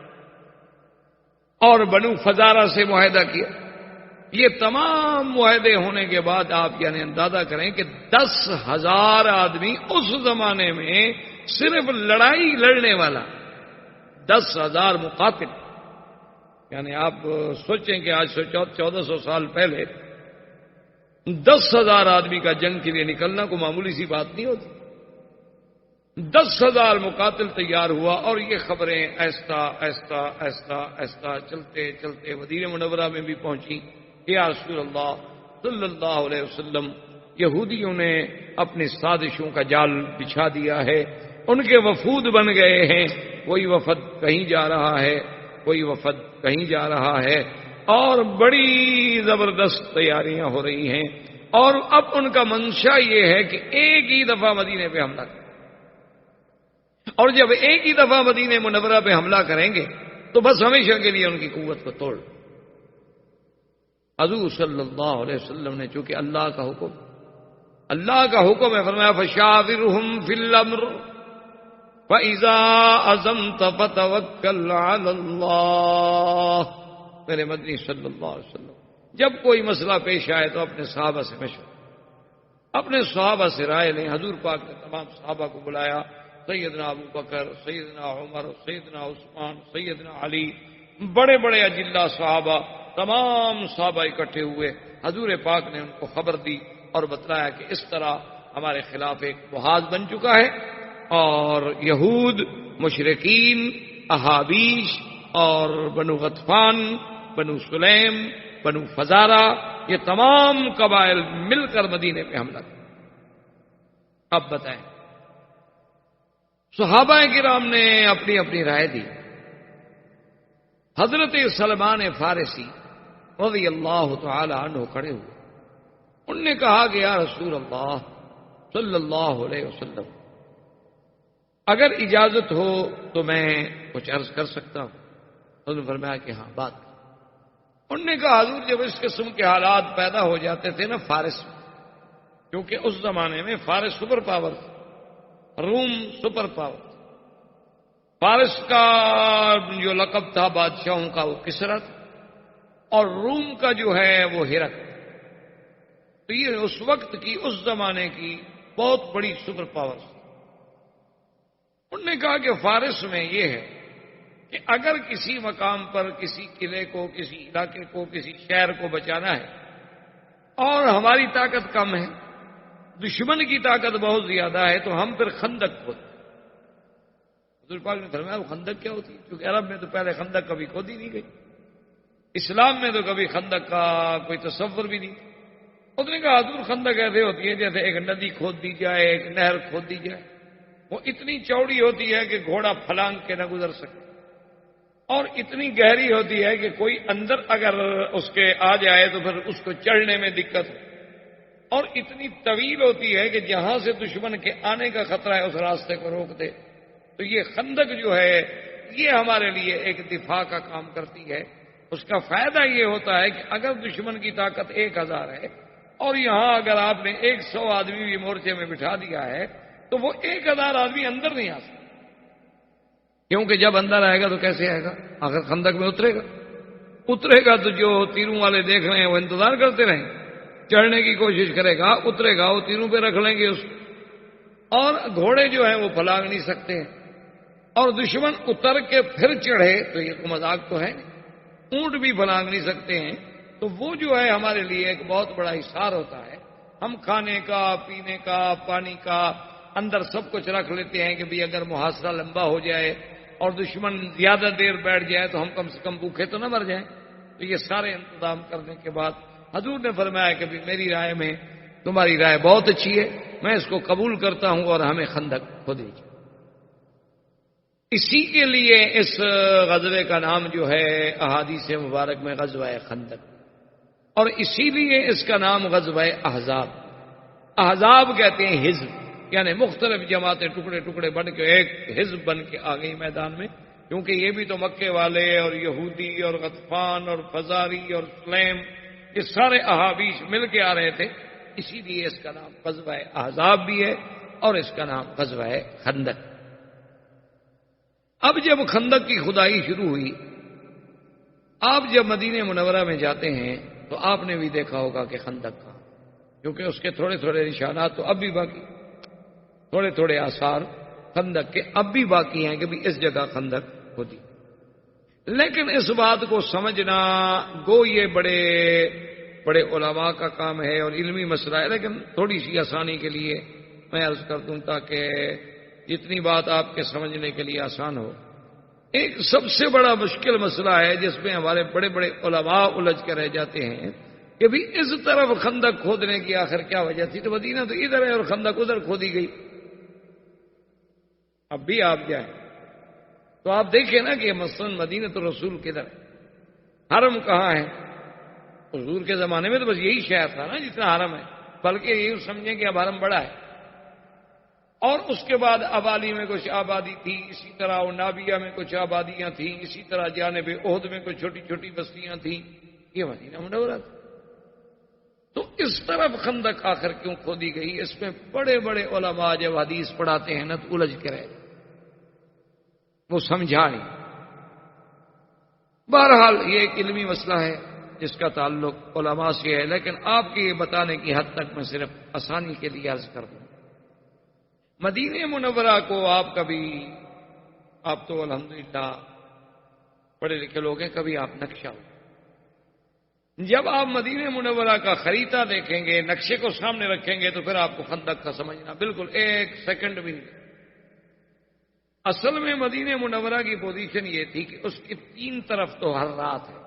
اور بنو فزارہ سے معاہدہ کیا۔ یہ تمام معاہدے ہونے کے بعد آپ یعنی اندازہ کریں کہ 10,000 آدمی اس زمانے میں صرف لڑائی لڑنے والا، 10,000 مقاتل، یعنی آپ سوچیں کہ آج سے 1400 سال پہلے 10,000 آدمی کا جنگ کے لیے نکلنا کوئی معمولی سی بات نہیں ہوتی۔ 10,000 مقاتل تیار ہوا، اور یہ خبریں ایستا ایستا ایستا ایستا چلتے چلتے مدینہ منورہ میں بھی پہنچی کہ یا رسول اللہ صلی اللہ علیہ وسلم، یہودیوں نے اپنی سازشوں کا جال بچھا دیا ہے، ان کے وفود بن گئے ہیں، کوئی وفد کہیں جا رہا ہے، کوئی وفد کہیں جا رہا ہے، اور بڑی زبردست تیاریاں ہو رہی ہیں، اور اب ان کا منشا یہ ہے کہ ایک ہی دفعہ مدینے پہ حملہ کریں، اور جب ایک ہی دفعہ مدینہ منورہ پہ حملہ کریں گے تو بس ہمیشہ کے لیے ان کی قوت کو توڑ۔ حضور صلی اللہ علیہ وسلم نے چونکہ اللہ کا حکم ہے، فرمایا فشاورہم فی الامر، فَإِذَا عَزَمْتَ فَتَوَكَّلْ عَلَى اللَّهِ. میرے مدنی صلی اللہ علیہ وسلم جب کوئی مسئلہ پیش آئے تو اپنے صحابہ سے مشورہ، اپنے صحابہ سے رائے لیں. حضور پاک نے تمام صحابہ کو بلایا، سیدنا ابو بکر، سیدنا عمر، سیدنا عثمان، سیدنا علی، بڑے بڑے اجلہ صحابہ، تمام صحابہ اکٹھے ہوئے. حضور پاک نے ان کو خبر دی اور بتلایا کہ اس طرح ہمارے خلاف ایک محاذ بن چکا ہے، اور یہود، مشرکین، احابیش اور بنو غطفان، بنو سلیم، بنو فزارہ، یہ تمام قبائل مل کر مدینے پہ حملہ کیا. اب بتائیں، صحابہ کرام نے اپنی اپنی رائے دی. حضرت سلمان فارسی رضی اللہ تعالی عنہ کھڑے ہوئے. انہوں نے کہا کہ یا رسول اللہ صلی اللہ علیہ وسلم، اگر اجازت ہو تو میں کچھ عرض کر سکتا ہوں. انہوں نے فرمایا کہ ہاں بات. انہوں نے کہا حضور جب اس قسم کے حالات پیدا ہو جاتے تھے نا فارس میں، کیونکہ اس زمانے میں فارس سپر پاور تھا، روم سپر پاور تھا. فارس کا جو لقب تھا بادشاہوں کا وہ کسرا تھا، اور روم کا جو ہے وہ ہرقل. تو یہ اس وقت کی، اس زمانے کی بہت بڑی سپر پاور تھی. انہوں نے کہا کہ فارس میں یہ ہے کہ اگر کسی مقام پر کسی قلعے کو، کسی علاقے کو، کسی شہر کو بچانا ہے اور ہماری طاقت کم ہے، دشمن کی طاقت بہت زیادہ ہے، تو ہم پھر خندق کھودتے. حضور پاک نے فرمایا وہ خندق کیا ہوتی ہے؟ کیونکہ عرب میں تو پہلے خندق کبھی کھودی نہیں گئی، اسلام میں تو کبھی خندق کا کوئی تصور بھی نہیں. اس نے کہا حضور خندق ایسے ہوتی ہے جیسے ایک ندی کھود دی جائے، ایک نہر کھود دی جائے. وہ اتنی چوڑی ہوتی ہے کہ گھوڑا پھلانگ کے نہ گزر سکے، اور اتنی گہری ہوتی ہے کہ کوئی اندر اگر اس کے آ جائے تو پھر اس کو چڑھنے میں دقت ہو، اور اتنی طویل ہوتی ہے کہ جہاں سے دشمن کے آنے کا خطرہ ہے اس راستے کو روک دے. تو یہ خندق جو ہے یہ ہمارے لیے ایک دفاع کا کام کرتی ہے. اس کا فائدہ یہ ہوتا ہے کہ اگر دشمن کی طاقت 1000 ہے اور یہاں اگر آپ نے 100 آدمی بھی مورچے میں بٹھا دیا ہے تو وہ 1000 آدمی اندر نہیں آ سکتے، کیونکہ جب اندر آئے گا تو کیسے آئے گا؟ آخر خندق میں اترے گا تو جو تیروں والے دیکھ رہے ہیں وہ انتظار کرتے رہیں، چڑھنے کی کوشش کرے گا، اترے گا، وہ تیروں پہ رکھ لیں گے اس کو. اور گھوڑے جو ہیں وہ پھلانگ نہیں سکتے ہیں، اور دشمن اتر کے پھر چڑھے تو یہ تو مذاق تو ہے نہیں. اونٹ بھی پھلانگ نہیں سکتے ہیں. تو وہ جو ہے ہمارے لیے ایک بہت بڑا حصار ہوتا ہے. ہم کھانے کا، پینے کا، پانی کا اندر سب کچھ رکھ لیتے ہیں کہ بھی اگر محاصرہ لمبا ہو جائے اور دشمن زیادہ دیر بیٹھ جائے تو ہم کم سے کم بھوکے تو نہ مر جائیں. تو یہ سارے انتظام کرنے کے بعد حضور نے فرمایا کہ بھی میری رائے میں تمہاری رائے بہت اچھی ہے، میں اس کو قبول کرتا ہوں اور ہمیں خندق کھود دیجیے. اسی کے لیے اس غزوے کا نام جو ہے احادیث مبارک میں غزوہ خندق، اور اسی لیے اس کا نام غزوہ احزاب. احزاب کہتے ہیں حزب، یعنی مختلف جماعتیں ٹکڑے ٹکڑے بن کے ایک حزب بن کے آ گئی میدان میں. کیونکہ یہ بھی تو مکے والے اور یہودی اور غطفان اور فزاری اور سلیم، یہ سارے احابیش مل کے آ رہے تھے. اسی لیے اس کا نام غزوہ احزاب بھی ہے اور اس کا نام غزوہ خندق. اب جب خندق کی کھدائی شروع ہوئی، آپ جب مدینہ منورہ میں جاتے ہیں تو آپ نے بھی دیکھا ہوگا کہ خندق کا، کیونکہ اس کے تھوڑے تھوڑے نشانات تو اب بھی باقی، تھوڑے تھوڑے آثار خندق کے اب بھی باقی ہیں کہ بھی اس جگہ خندق ہوتی. لیکن اس بات کو سمجھنا گو یہ بڑے بڑے علماء کا کام ہے اور علمی مسئلہ ہے، لیکن تھوڑی سی آسانی کے لیے میں عرض کر دوں تاکہ جتنی بات آپ کے سمجھنے کے لیے آسان ہو. ایک سب سے بڑا مشکل مسئلہ ہے جس میں ہمارے بڑے بڑے علماء الجھ کر رہ جاتے ہیں کہ بھی اس طرف خندق کھودنے کی آخر کیا وجہ تھی؟ تو مدینہ تو ادھر ہے اور خندق ادھر کھودی گئی. اب بھی آپ جائیں تو آپ دیکھیں نا کہ مثلاً مدینہ تو رسول کدھر ہے، حرم کہاں ہے؟ حضور کے زمانے میں تو بس یہی شہر تھا نا جتنا حرم ہے، بلکہ یہی سمجھیں کہ اب حرم بڑا ہے. اور اس کے بعد ابالی میں کچھ آبادی تھی، اسی طرح نابیہ میں کچھ آبادیاں تھیں، اسی طرح جانب احد میں کچھ چھوٹی چھوٹی بستیاں تھیں. یہ مدینہ منورہ تھا. تو اس طرف خندق آخر کیوں کھودی گئی؟ اس میں بڑے بڑے علماء جب حدیث پڑھاتے ہیں نا تو الجھ کے رہے. وہ سمجھا نہیں۔ بہرحال یہ ایک علمی مسئلہ ہے جس کا تعلق علماء سے ہے، لیکن آپ کے یہ بتانے کی حد تک میں صرف آسانی کے لیے عرض کر دوں۔ مدینہ منورہ کو آپ تو الحمدللہ پڑھے لکھے لوگ ہیں، کبھی آپ نقشہ ہو، جب آپ مدینہ منورہ کا خریدہ دیکھیں گے، نقشے کو سامنے رکھیں گے، تو پھر آپ کو خندق کا سمجھنا بالکل ایک سیکنڈ بھی نہیں۔ اصل میں مدینہ منورہ کی پوزیشن یہ تھی کہ اس کی 3 طرف تو حرات ہے،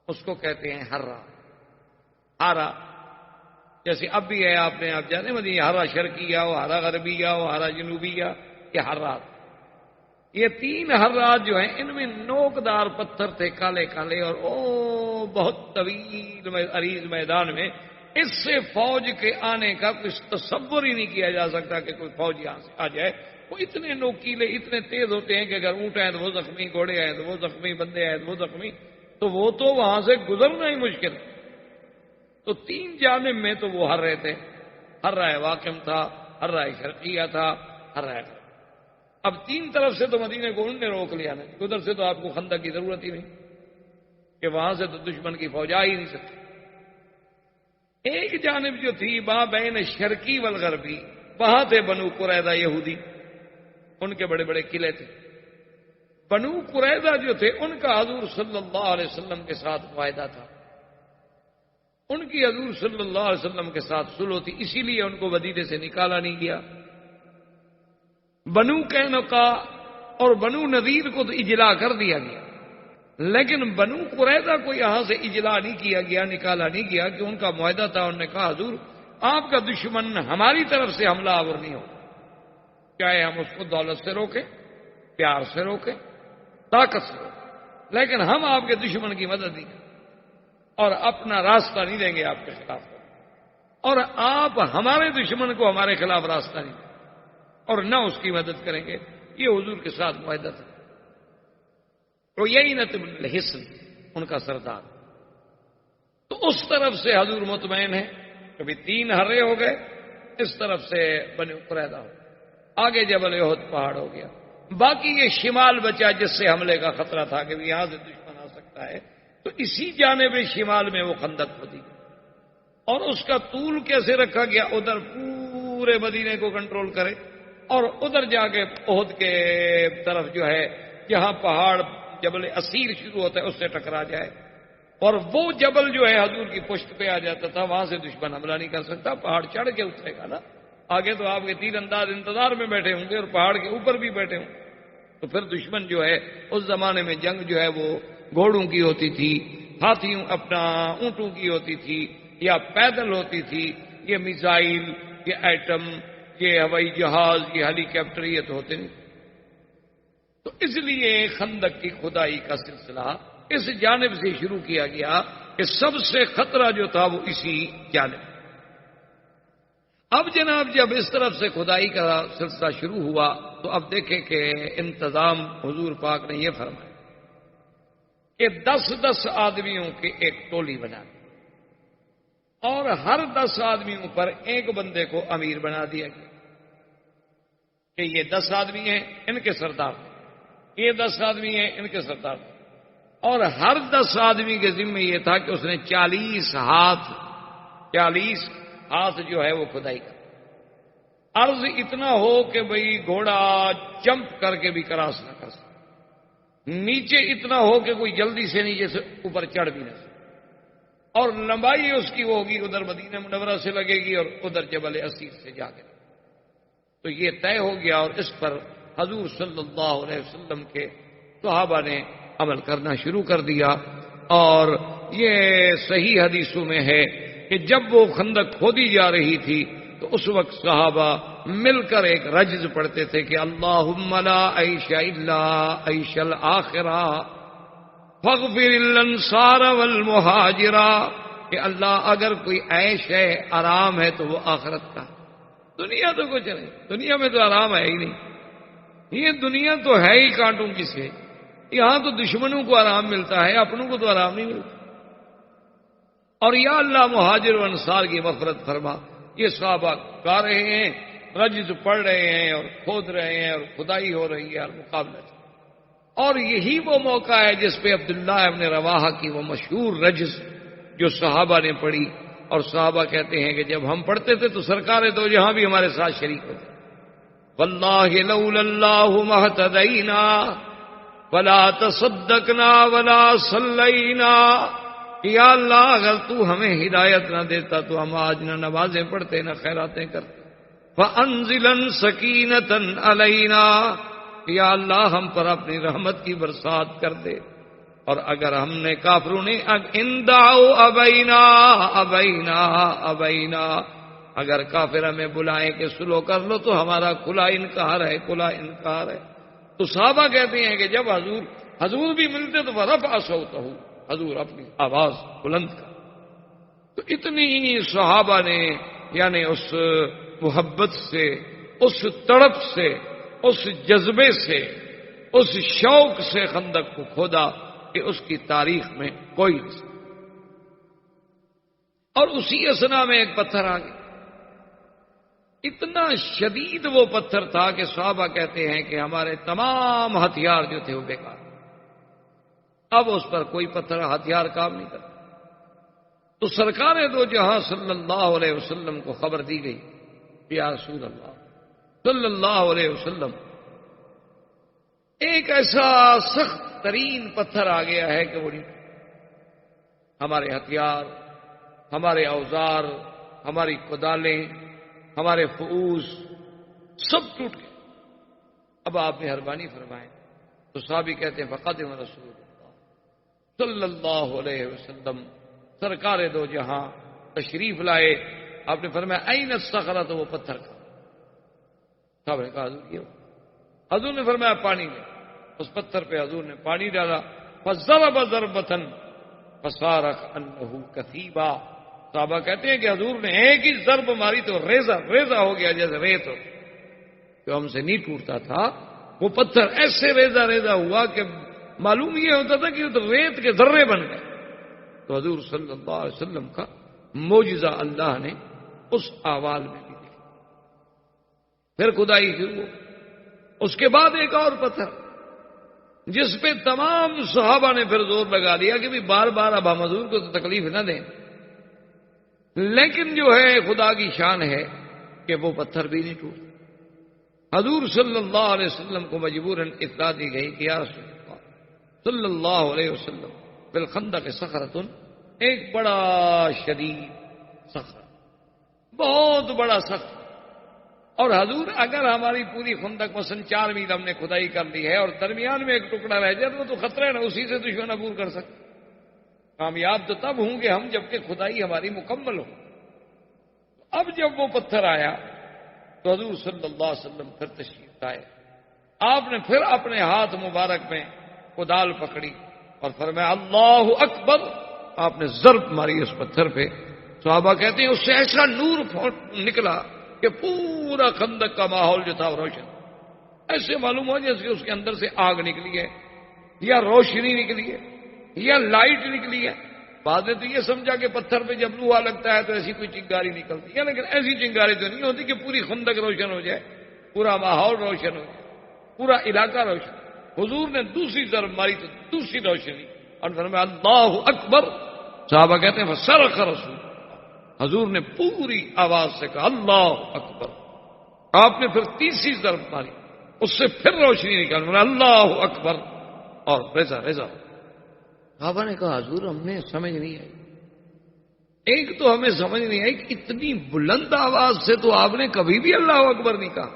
اس کو کہتے ہیں ہارا، جیسے اب بھی ہے، آپ جانے مدینہ ہارا شرقیہ ہو، ہارا غربیہ ہو، ہارا جنوبیہ، یہ حرات۔ یہ 3 حرات جو ہیں ان میں نوکدار پتھر تھے، کالے کالے، اور بہت طویل عریض میدان میں اس سے فوج کے آنے کا کچھ تصور ہی نہیں کیا جا سکتا کہ کوئی فوج یہاں سے آ جائے۔ وہ اتنے نوکیلے، اتنے تیز ہوتے ہیں کہ اگر اونٹ آئے تو وہ زخمی، گھوڑے آئے تو وہ زخمی، بندے آئے تو وہ زخمی، تو وہ تو وہاں سے گزرنا ہی مشکل۔ تو 3 جانب میں تو وہ ہر رہے تھے، ہر رائے واقم تھا، ہر رائے شرقیہ تھا، ہر رائے۔ اب 3 طرف سے تو مدینے کو انہوں نے روک لیا نا، ادھر سے تو آپ کو خندق کی ضرورت ہی نہیں کہ وہاں سے تو دشمن کی فوج آ ہی نہیں سکتی۔ ایک جانب جو تھی ماں بین شرقی والغربی، وہاں تھے بنو قریظہ یہودی، ان کے بڑے بڑے قلعے تھے۔ بنو قریظہ جو تھے ان کا حضور صلی اللہ علیہ وسلم کے ساتھ معاہدہ تھا، ان کی حضور صلی اللہ علیہ وسلم کے ساتھ صلح تھی، اسی لیے ان کو مدینے سے نکالا نہیں گیا۔ بنو قینقاع اور بنو نذیر کو تو اجلا کر دیا گیا، لیکن بنو قریظہ کو یہاں سے اجلا نہیں کیا گیا، نکالا نہیں گیا، کہ ان کا معاہدہ تھا۔ انہوں نے کہا حضور آپ کا دشمن ہماری طرف سے حملہ آور نہیں ہو، چاہے ہم اس کو دولت سے روکیں، پیار سے روکیں، طاقت سے روکیں، لیکن ہم آپ کے دشمن کی مدد نہیں کریں اور اپنا راستہ نہیں دیں گے آپ کے خلاف، اور آپ ہمارے دشمن کو ہمارے خلاف راستہ نہیں دیں اور نہ اس کی مدد کریں گے۔ یہ حضور کے ساتھ معاہدہ تھا۔ عیینۃ بن الحصن ان کا سردار، تو اس طرف سے حضور مطمئن ہے، کبھی 3 ہرے ہو گئے، اس طرف سے بنو قریظہ ہو، آگے جبل احد پہاڑ ہو گیا، باقی یہ شمال بچا جس سے حملے کا خطرہ تھا کہ یہاں سے دشمن آ سکتا ہے، تو اسی جانب شمال میں وہ خندق کھودی، اور اس کا طول کیسے رکھا گیا، ادھر پورے مدینے کو کنٹرول کرے اور ادھر جا کے احد کے طرف جو ہے جہاں پہاڑ جبل اسیر شروع ہوتا ہے اس سے ٹکرا جائے، اور وہ جبل جو ہے حضور کی پشت پہ آ جاتا تھا، وہاں سے دشمن حملہ نہیں کر سکتا، پہاڑ چڑھ کے اترے گا نا، آگے تو آپ کے تیر انداز انتظار میں بیٹھے ہوں گے اور پہاڑ کے اوپر بھی بیٹھے ہوں، تو پھر دشمن جو ہے اس زمانے میں جنگ جو ہے وہ گھوڑوں کی ہوتی تھی، ہاتھیوں اپنا اونٹوں کی ہوتی تھی، یا پیدل ہوتی تھی، یہ میزائل، یہ ایٹم، یہ ہوائی جہاز، یہ ہیلی کاپٹر، یہ تو ہوتے نہیں۔ تو اس لیے خندق کی کھدائی کا سلسلہ اس جانب سے شروع کیا گیا کہ سب سے خطرہ جو تھا وہ اسی جانب۔ اب جناب جب اس طرف سے کھدائی کا سلسلہ شروع ہوا تو اب دیکھیں کہ انتظام حضور پاک نے یہ فرمایا کہ 10 آدمیوں کی ایک ٹولی بنا دی، اور ہر 10 آدمیوں پر ایک بندے کو امیر بنا دیا گیا کہ یہ 10 آدمی ہیں ان کے سردار، یہ 10 آدمی ہیں ان کے سردار، اور ہر 10 آدمی کے ذمہ یہ تھا کہ اس نے 40 ہاتھ جو ہے وہ کھدائی کر، عرض اتنا ہو کہ بھئی گھوڑا جمپ کر کے بھی کراس نہ کر سکے، نیچے اتنا ہو کہ کوئی جلدی سے نیچے سے اوپر چڑھ بھی نہ سکے، اور لمبائی اس کی وہ ہوگی ادھر مدینہ منورہ سے لگے گی اور ادھر جبل اسیر سے جا کے، تو یہ طے ہو گیا، اور اس پر حضور صلی اللہ علیہ وسلم کے صحابہ نے عمل کرنا شروع کر دیا۔ اور یہ صحیح حدیثوں میں ہے کہ جب وہ خندق کھودی جا رہی تھی تو اس وقت صحابہ مل کر ایک رجز پڑھتے تھے کہ اللہم لا عیش الا عیش الآخرہ فاغفر الانصار والمہاجرہ، کہ اللہ اگر کوئی عیش ہے، آرام ہے تو وہ آخرت کا، دنیا تو کچھ نہیں، دنیا میں تو آرام ہے ہی نہیں، یہ دنیا تو ہے ہی کانٹوں کی سے، یہاں تو دشمنوں کو آرام ملتا ہے، اپنوں کو تو آرام نہیں ملتا، اور یا اللہ مہاجر و انصار کی مغفرت فرما۔ یہ صحابہ گا رہے ہیں رجز پڑھ رہے ہیں اور کھود رہے ہیں اور کھدائی ہو رہی ہے اور مقابلہ چل رہا ہے۔ اور یہی وہ موقع ہے جس پہ عبداللہ ابن رواحہ کی وہ مشہور رجز جو صحابہ نے پڑھی، اور صحابہ کہتے ہیں کہ جب ہم پڑھتے تھے تو سرکار دو جہاں بھی ہمارے ساتھ شریک ہوتے، واللہ لولا اللہ مہتدینا ولا تصدقنا ولا صلینا، یا اللہ اگر تو ہمیں ہدایت نہ دیتا تو ہم آج نہ نمازیں پڑھتے نہ خیراتیں کرتے۔ فَأَنزِلًا سَكِينَةً عَلَيْنَا، یا اللہ ہم پر اپنی رحمت کی برسات کر دے۔ اور اگر ہم نے کافروں نے اندعوا ابینا ابینا ابینا، اگر کافر ہمیں بلائیں کہ سلو کر لو تو ہمارا کھلا انکار ہے، کھلا انکار ہے۔ تو صحابہ کہتے ہیں کہ جب حضور بھی ملتے تو رفع صوتہ، حضور اپنی آواز بلند کر۔ تو اتنی صحابہ نے یعنی اس محبت سے، اس تڑپ سے، اس جذبے سے، اس شوق سے خندق کو کھودا کہ اس کی تاریخ میں کوئی نہیں۔ اور اسی اسنا میں ایک پتھر آ گیا، اتنا شدید وہ پتھر تھا کہ صحابہ کہتے ہیں کہ ہمارے تمام ہتھیار جو تھے وہ بیکار، اب اس پر کوئی پتھر ہتھیار کام نہیں کرتا۔ تو سرکار دو جہاں صلی اللہ علیہ وسلم کو خبر دی گئی، یا رسول اللہ صلی اللہ علیہ وسلم، ایک ایسا سخت ترین پتھر آ گیا ہے کہ وہ نہیں، ہمارے ہتھیار، ہمارے اوزار، ہماری کدالیں، ہمارے فؤوس سب ٹوٹ گئے، اب آپ مہربانی فرمائیں۔ تو صحابی کہتے ہیں فقدم رسول اللہ صلی اللہ علیہ وسلم، سرکار دو جہاں تشریف لائے، آپ نے فرمایا این الصخرہ، تو وہ پتھر کا، صاحب نے کہا حضور یہ، حضور نے فرمایا پانی دے، اس پتھر پہ حضور نے پانی ڈالا، فضرب ضربۃ فصار کأنہ کثیبا، صحابہ کہتے ہیں کہ حضور نے ایک ہی ضرب ماری تو ریزہ ریزہ ہو گیا، جیسے ریت ہو، جو ہم سے نہیں ٹوٹتا تھا وہ پتھر ایسے ریزہ ریزہ ہوا کہ معلوم یہ ہوتا تھا کہ تو ریت کے ذرے بن گئے۔ تو حضور صلی اللہ علیہ وسلم کا معجزہ اللہ نے اس آواز میں بھی دیکھا۔ پھر کھدائی شروع، اس کے بعد ایک اور پتھر جس پہ تمام صحابہ نے پھر زور لگا دیا کہ بھی بار بار اب ہم حضور کو تو تکلیف نہ دیں، لیکن جو ہے خدا کی شان ہے کہ وہ پتھر بھی نہیں ٹوٹا۔ حضور صلی اللہ علیہ وسلم کو مجبوراً اطلاع دی گئی کہ یا رسول اللہ صلی اللہ علیہ وسلم بالخندق صخرۃ، ایک بڑا شدید صخرہ، بہت بڑا سخت، اور حضور اگر ہماری پوری خندق مثلا 4 میل ہم نے کھدائی کر لی ہے اور درمیان میں ایک ٹکڑا رہ جائے تو خطرہ ہے نا، اسی سے دشمن عبور کر سکتے، کامیاب تو تب ہوں گے ہم جبکہ کھدائی ہماری مکمل ہو۔ اب جب وہ پتھر آیا تو حضور صلی اللہ علیہ وسلم پھر تشریف لائے، آپ نے پھر اپنے ہاتھ مبارک میں کدال پکڑی اور فرمایا اللہ اکبر، آپ نے ضرب ماری اس پتھر پہ۔ صحابہ کہتے ہیں اس سے ایسا نور نکلا کہ پورا خندق کا ماحول جو تھا وہ روشن، ایسے معلوم ہو جیسے کہ اس کے اندر سے آگ نکلی ہے یا روشنی نکلی ہے یا لائٹ نکلی ہے۔ بعد نے تو یہ سمجھا کہ پتھر پہ جب لوہا لگتا ہے تو ایسی کوئی چنگاری نکلتی ہے، لیکن ایسی چنگاری تو نہیں ہوتی کہ پوری خندق روشن ہو جائے، پورا ماحول روشن ہو جائے، پورا علاقہ روشن۔ حضور نے دوسری ضرب ماری تو دوسری روشنی، اور فرمایا اللہ اکبر، صحابہ کہتے ہیں فصرخ رسول، حضور نے پوری آواز سے کہا اللہ اکبر، آپ نے پھر تیسری ضرب ماری، اس سے پھر روشنی نکال، اللہ اکبر، اور ریزہ ریزہ۔ صحابہ نے کہا حضور ہم نے سمجھ نہیں آئی، ایک تو ہمیں سمجھ نہیں آئی کہ اتنی بلند آواز سے تو آپ نے کبھی بھی اللہ اکبر نہیں کہا،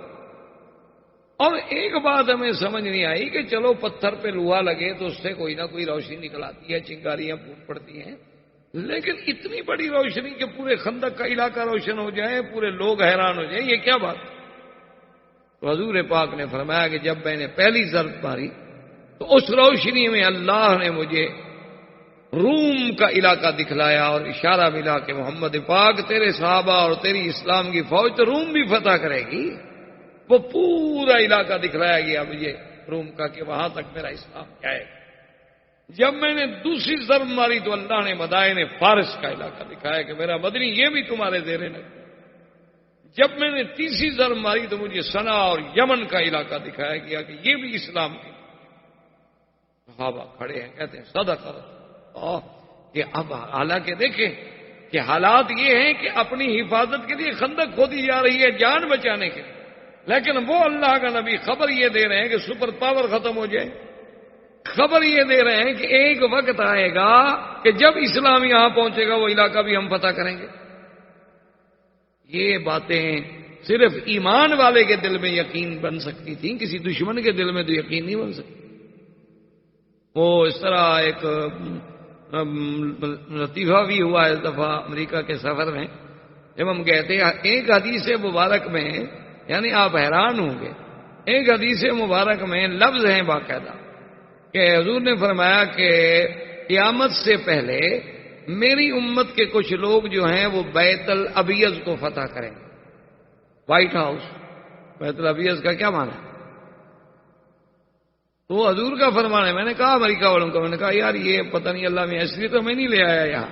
اور ایک بات ہمیں سمجھ نہیں آئی کہ چلو پتھر پہ لوہا لگے تو اس سے کوئی نہ کوئی روشنی نکل آتی ہے، چنگاریاں پھوٹ پڑتی ہیں، لیکن اتنی بڑی روشنی کہ پورے خندق کا علاقہ روشن ہو جائے، پورے لوگ حیران ہو جائیں، یہ کیا بات؟ تو حضور پاک نے فرمایا کہ جب میں نے پہلی ضرب ماری تو اس روشنی میں اللہ نے مجھے روم کا علاقہ دکھلایا اور اشارہ ملا کہ محمد پاک تیرے صحابہ اور تیری اسلام کی فوج تو روم بھی فتح کرے گی، وہ پورا علاقہ دکھلایا گیا مجھے روم کا کہ وہاں تک میرا اسلام جائے۔ جب میں نے دوسری ضرب ماری تو اللہ نے مدائن فارس کا علاقہ دکھایا کہ میرا مدنی یہ بھی تمہارے زیر نظر۔ جب میں نے تیسری ضرب ماری تو مجھے سنا اور یمن کا علاقہ دکھایا گیا کہ یہ بھی اسلام کے صحابہ کھڑے ہیں، کہتے ہیں صدق رسول کہ اب حالانکہ دیکھیں کہ حالات یہ ہیں کہ اپنی حفاظت کے لیے خندق کھودی جا رہی ہے جان بچانے کے لیے، لیکن وہ اللہ کا نبی خبر یہ دے رہے ہیں کہ سپر پاور ختم ہو جائے، خبر یہ دے رہے ہیں کہ ایک وقت آئے گا کہ جب اسلام یہاں پہنچے گا وہ علاقہ بھی ہم فتح کریں گے۔ یہ باتیں صرف ایمان والے کے دل میں یقین بن سکتی تھیں، کسی دشمن کے دل میں تو یقین نہیں بن سکتی۔ وہ اس طرح ایک لطیفہ بھی ہوا اس دفعہ امریکہ کے سفر میں، جب ہم گئے تھے، ایک حدیث مبارک میں، یعنی آپ حیران ہوں گے، ایک حدیث مبارک میں لفظ ہیں باقاعدہ کہ حضور نے فرمایا کہ قیامت سے پہلے میری امت کے کچھ لوگ جو ہیں وہ بیت الابیض کو فتح کریں گے۔ وائٹ ہاؤس، بیت الابیض کا کیا معنی ہے؟ تو حضور کا فرمان ہے۔ میں نے کہا امریکہ والوں کا، میں نے کہا یار یہ پتہ نہیں اللہ میں، اس لیے تو میں نہیں لے آیا یہاں،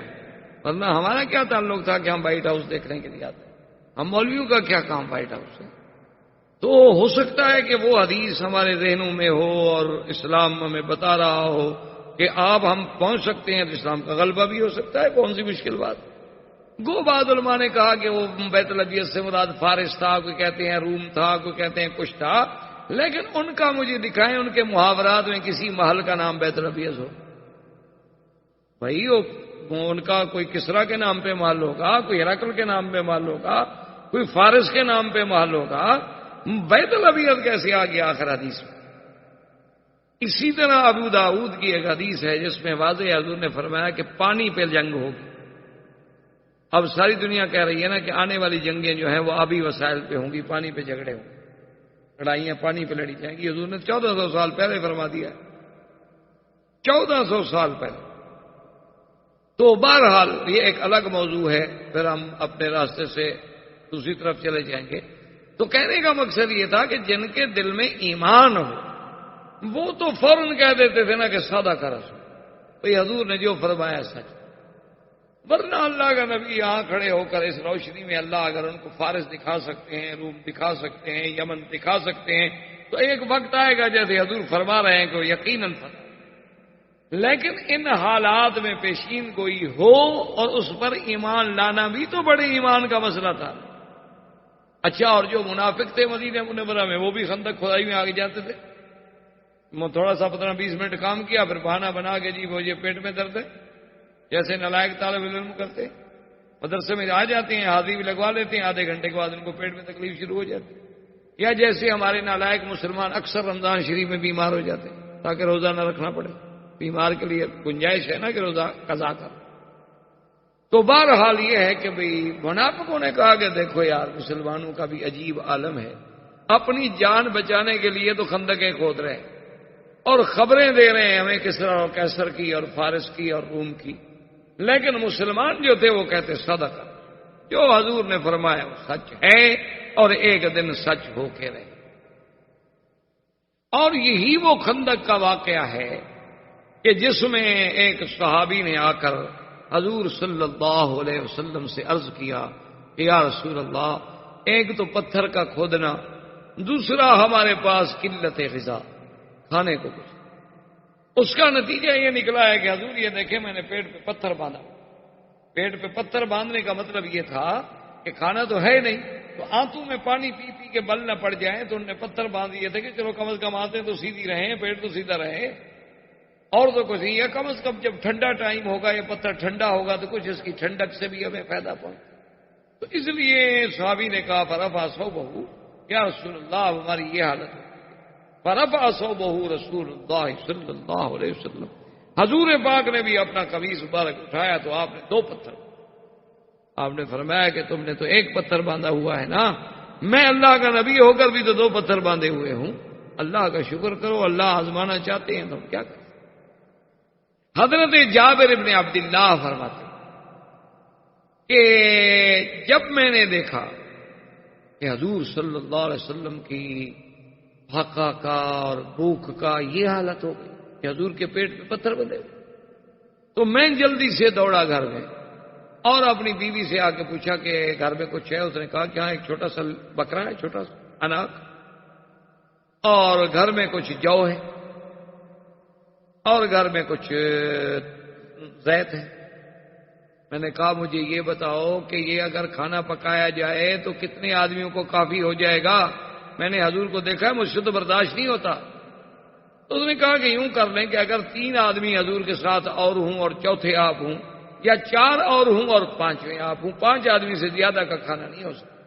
ورنہ ہمارا کیا تعلق تھا کہ ہم وائٹ ہاؤس دیکھنے کے لیے آتے ہیں، ہم مولویوں کا کیا کام وائٹ ہاؤس سے؟ تو ہو سکتا ہے کہ وہ حدیث ہمارے ذہنوں میں ہو اور اسلام ہمیں بتا رہا ہو کہ آپ ہم پہنچ سکتے ہیں، تو اسلام کا غلبہ بھی ہو سکتا ہے، کون سی مشکل بات۔ گو بعض علماء نے کہا کہ وہ بیت الابیض سے مراد فارس تھا، کوئی کہتے ہیں روم تھا، کوئی کہتے ہیں کچھ تھا، لیکن ان کا مجھے دکھائیں ان کے محاورات میں کسی محل کا نام بیت الابیض ہو۔ بھائی وہ ان کا کوئی کسرا کے نام پہ محل ہوگا، کوئی ہرقل کے نام پہ محل ہوگا، کوئی فارس کے نام پہ محل ہوگا، بیت الابیض کیسے آ گیا آخر حدیث میں؟ اسی طرح ابو داؤد کی ایک حدیث ہے جس میں واضح حضور نے فرمایا کہ پانی پہ جنگ ہوگی۔ اب ساری دنیا کہہ رہی ہے نا کہ آنے والی جنگیں جو ہیں وہ آبی وسائل پہ ہوں گی، پانی پہ جھگڑے ہوں گے، لڑائیاں پانی پہ لڑی جائیں گی۔ حضور نے 1400 سال پہلے فرما دیا، 1400 سال پہلے۔ تو بہرحال یہ ایک الگ موضوع ہے، پھر ہم اپنے راستے سے دوسری طرف چلے جائیں گے۔ تو کہنے کا مقصد یہ تھا کہ جن کے دل میں ایمان ہو وہ تو فوراً کہہ دیتے تھے نا کہ سادہ کا رسول، بھئی حضور نے جو فرمایا سچ، ورنہ اللہ کا نبی یہاں کھڑے ہو کر اس روشنی میں اللہ اگر ان کو فارس دکھا سکتے ہیں، روم دکھا سکتے ہیں، یمن دکھا سکتے ہیں، تو ایک وقت آئے گا جیسے حضور فرما رہے ہیں کہ یقیناً فتح۔ لیکن ان حالات میں پیشین گوئی ہو اور اس پر ایمان لانا بھی تو بڑے ایمان کا مسئلہ تھا۔ اچھا، اور جو منافق تھے مدینہ منورہ میں وہ بھی خندق کھدائی میں آگے جاتے تھے، تھوڑا سا 15-20 منٹ کام کیا پھر بہانہ بنا کے جی مجھے پیٹ میں درد ہے، جیسے نالائق طالب علم کرتے، مدرسے میں آ جاتے ہیں، حاضری بھی لگوا لیتے ہیں، آدھے گھنٹے کے بعد ان کو پیٹ میں تکلیف شروع ہو جاتی ہے، یا جیسے ہمارے نالائق مسلمان اکثر رمضان شریف میں بیمار ہو جاتے ہیں تاکہ روزہ نہ رکھنا پڑے، بیمار کے لیے گنجائش ہے نا کہ روزہ قضا کر۔ تو بہرحال یہ ہے کہ بھئی منافقوں نے کہا کہ دیکھو یار مسلمانوں کا بھی عجیب عالم ہے، اپنی جان بچانے کے لیے تو خندقیں کھود رہے ہیں اور خبریں دے رہے ہیں ہمیں کسرا اور کیسر کی اور فارس کی اور روم کی، لیکن مسلمان جو تھے وہ کہتے صدقہ، جو حضور نے فرمایا وہ سچ ہے اور ایک دن سچ ہو کے رہے۔ اور یہی وہ خندق کا واقعہ ہے کہ جس میں ایک صحابی نے آ کر حضور صلی اللہ علیہ وسلم سے عرض کیا کہ یا رسول اللہ، ایک تو پتھر کا کھودنا، دوسرا ہمارے پاس قلت غذا، کھانے کو کچھ۔ اس کا نتیجہ یہ نکلا ہے کہ حضور یہ دیکھیں میں نے پیٹ پہ پتھر باندھا۔ پیٹ پہ پتھر باندھنے کا مطلب یہ تھا کہ کھانا تو ہے نہیں، تو آنتوں میں پانی پی پی کے بل نہ پڑ جائیں، تو انہوں نے پتھر باندھ دیے تھے کہ چلو کم از کم آتے تو سیدھی رہیں، پیٹ تو سیدھا رہے، اور تو کچھ نہیں ہے، کم از کم جب ٹھنڈا ٹائم ہوگا یہ پتھر ٹھنڈا ہوگا تو کچھ اس کی ٹھنڈک سے بھی ہمیں فائدہ پہنچے۔ تو اس لیے صحابی نے کہا فرفع صوبہ، یا رسول اللہ ہماری یہ حالت ہے۔ فرفع صوبہ رسول اللہ صلی اللہ علیہ وسلم، حضور پاک نے بھی اپنا قمیص مبارک اٹھایا تو آپ نے 2 پتھر، آپ نے فرمایا کہ تم نے تو 1 پتھر باندھا ہوا ہے نا، میں اللہ کا نبی ہو کر بھی تو 2 پتھر باندھے ہوئے ہوں، اللہ کا شکر کرو، اللہ آزمانا چاہتے ہیں تو ہم کیا کریں۔ حضرت جابر ابن عبداللہ فرماتے کہ جب میں نے دیکھا کہ حضور صلی اللہ علیہ وسلم کی فاقہ کا اور بھوک کا یہ حالت ہو گئی کہ حضور کے پیٹ پہ پتھر بندھے ہوئے، تو میں جلدی سے دوڑا گھر میں اور اپنی بیوی سے آ کے پوچھا کہ گھر میں کچھ ہے؟ اس نے کہا کہ ہاں ایک چھوٹا سا بکرا ہے، چھوٹا سا اناک، اور گھر میں کچھ جو ہے، اور گھر میں کچھ زیت ہے۔ میں نے کہا مجھے یہ بتاؤ کہ یہ اگر کھانا پکایا جائے تو کتنے آدمیوں کو کافی ہو جائے گا؟ میں نے حضور کو دیکھا ہے، مجھ سے تو برداشت نہیں ہوتا۔ تو اس نے کہا کہ یوں کر لیں کہ اگر 3 آدمی حضور کے ساتھ اور ہوں اور چوتھے آپ ہوں، یا 4 اور ہوں اور 5ویں آپ ہوں، 5 آدمی سے زیادہ کا کھانا نہیں ہو سکتا۔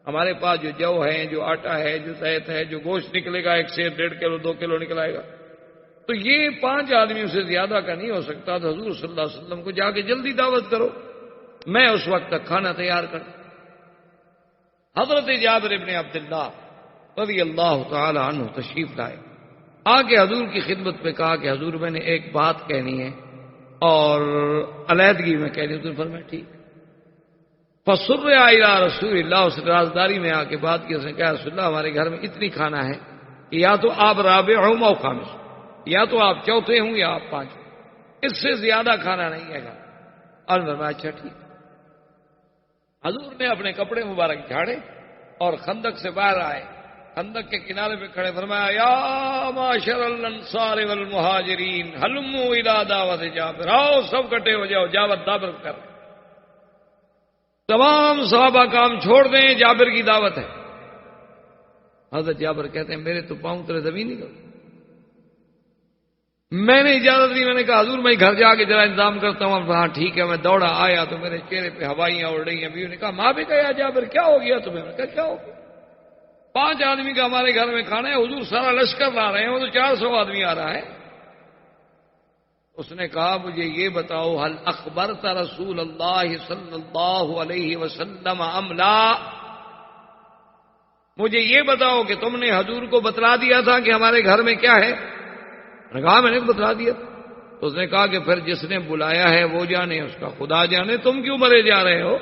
ہمارے پاس جو جو ہے، جو آٹا ہے، جو زیت ہے، جو گوشت نکلے گا 1 سے 1.5 کلو 2 کلو نکلائے گا، تو یہ 5 آدمیوں سے زیادہ کا نہیں ہو سکتا۔ تو حضور صلی اللہ علیہ وسلم کو جا کے جلدی دعوت کرو، میں اس وقت تک کھانا تیار کر۔ حضرت جابر ابن عبداللہ رضی اللہ تعالی عنہ تشریف لائے، آ کے حضور کی خدمت میں کہا کہ حضور میں نے ایک بات کہنی ہے اور علیحدگی میں کہنی ہے۔ تو فرمایا ٹھیک۔ فسر الی رسول اللہ، اس رازداری میں آ کے بات کی۔ اس نے کہا رسول اللہ ہمارے گھر میں اتنی کھانا ہے کہ یا تو آپ رابع ہوں او خامس، یا تو آپ چوتھے ہوں یا آپ 5ویں، اس سے زیادہ کھانا نہیں ہے گا۔ اور فرمایا اچھا ٹھیک۔ حضور نے اپنے کپڑے مبارک جھاڑے اور خندق سے باہر آئے، خندق کے کنارے پہ کھڑے فرمایا یا معاشر الانصار والمہاجرین ہلموا الی دعوت جابر، آؤ سب کٹے ہو جاؤ، دعوت کر رہے۔ تمام صحابہ کام چھوڑ دیں، جابر کی دعوت ہے۔ حضرت جابر کہتے ہیں میرے تو پاؤں تلے زمین نہیں گئی۔ میں نے اجازت دی، میں نے کہا حضور میں گھر جا کے ذرا انتظام کرتا ہوں۔ ہاں ٹھیک ہے۔ میں دوڑا آیا تو میرے چہرے پہ ہوائیاں اڑ رہی ہیں۔ بیوی نے کہا ماں بھی کہا جابر کیا ہو گیا تمہیں؟ میں نے کہا کیا ہو گیا؟ 5 آدمی کا ہمارے گھر میں کھانا ہے، حضور سارا لشکر لا رہے ہیں، وہ تو 400 آدمی آ رہا ہے۔ اس نے کہا مجھے یہ بتاؤ حل اخبرت رسول اللہ صلی اللہ علیہ وسلم ام لا، مجھے یہ بتاؤ کہ تم نے حضور کو بتلا دیا تھا کہ ہمارے گھر میں کیا ہے؟ میں نے کہا میں نے بتلا دیا۔ تو اس نے کہا کہ پھر جس نے بلایا ہے وہ جانے، اس کا خدا جانے، تم کیوں مرے جا رہے ہو؟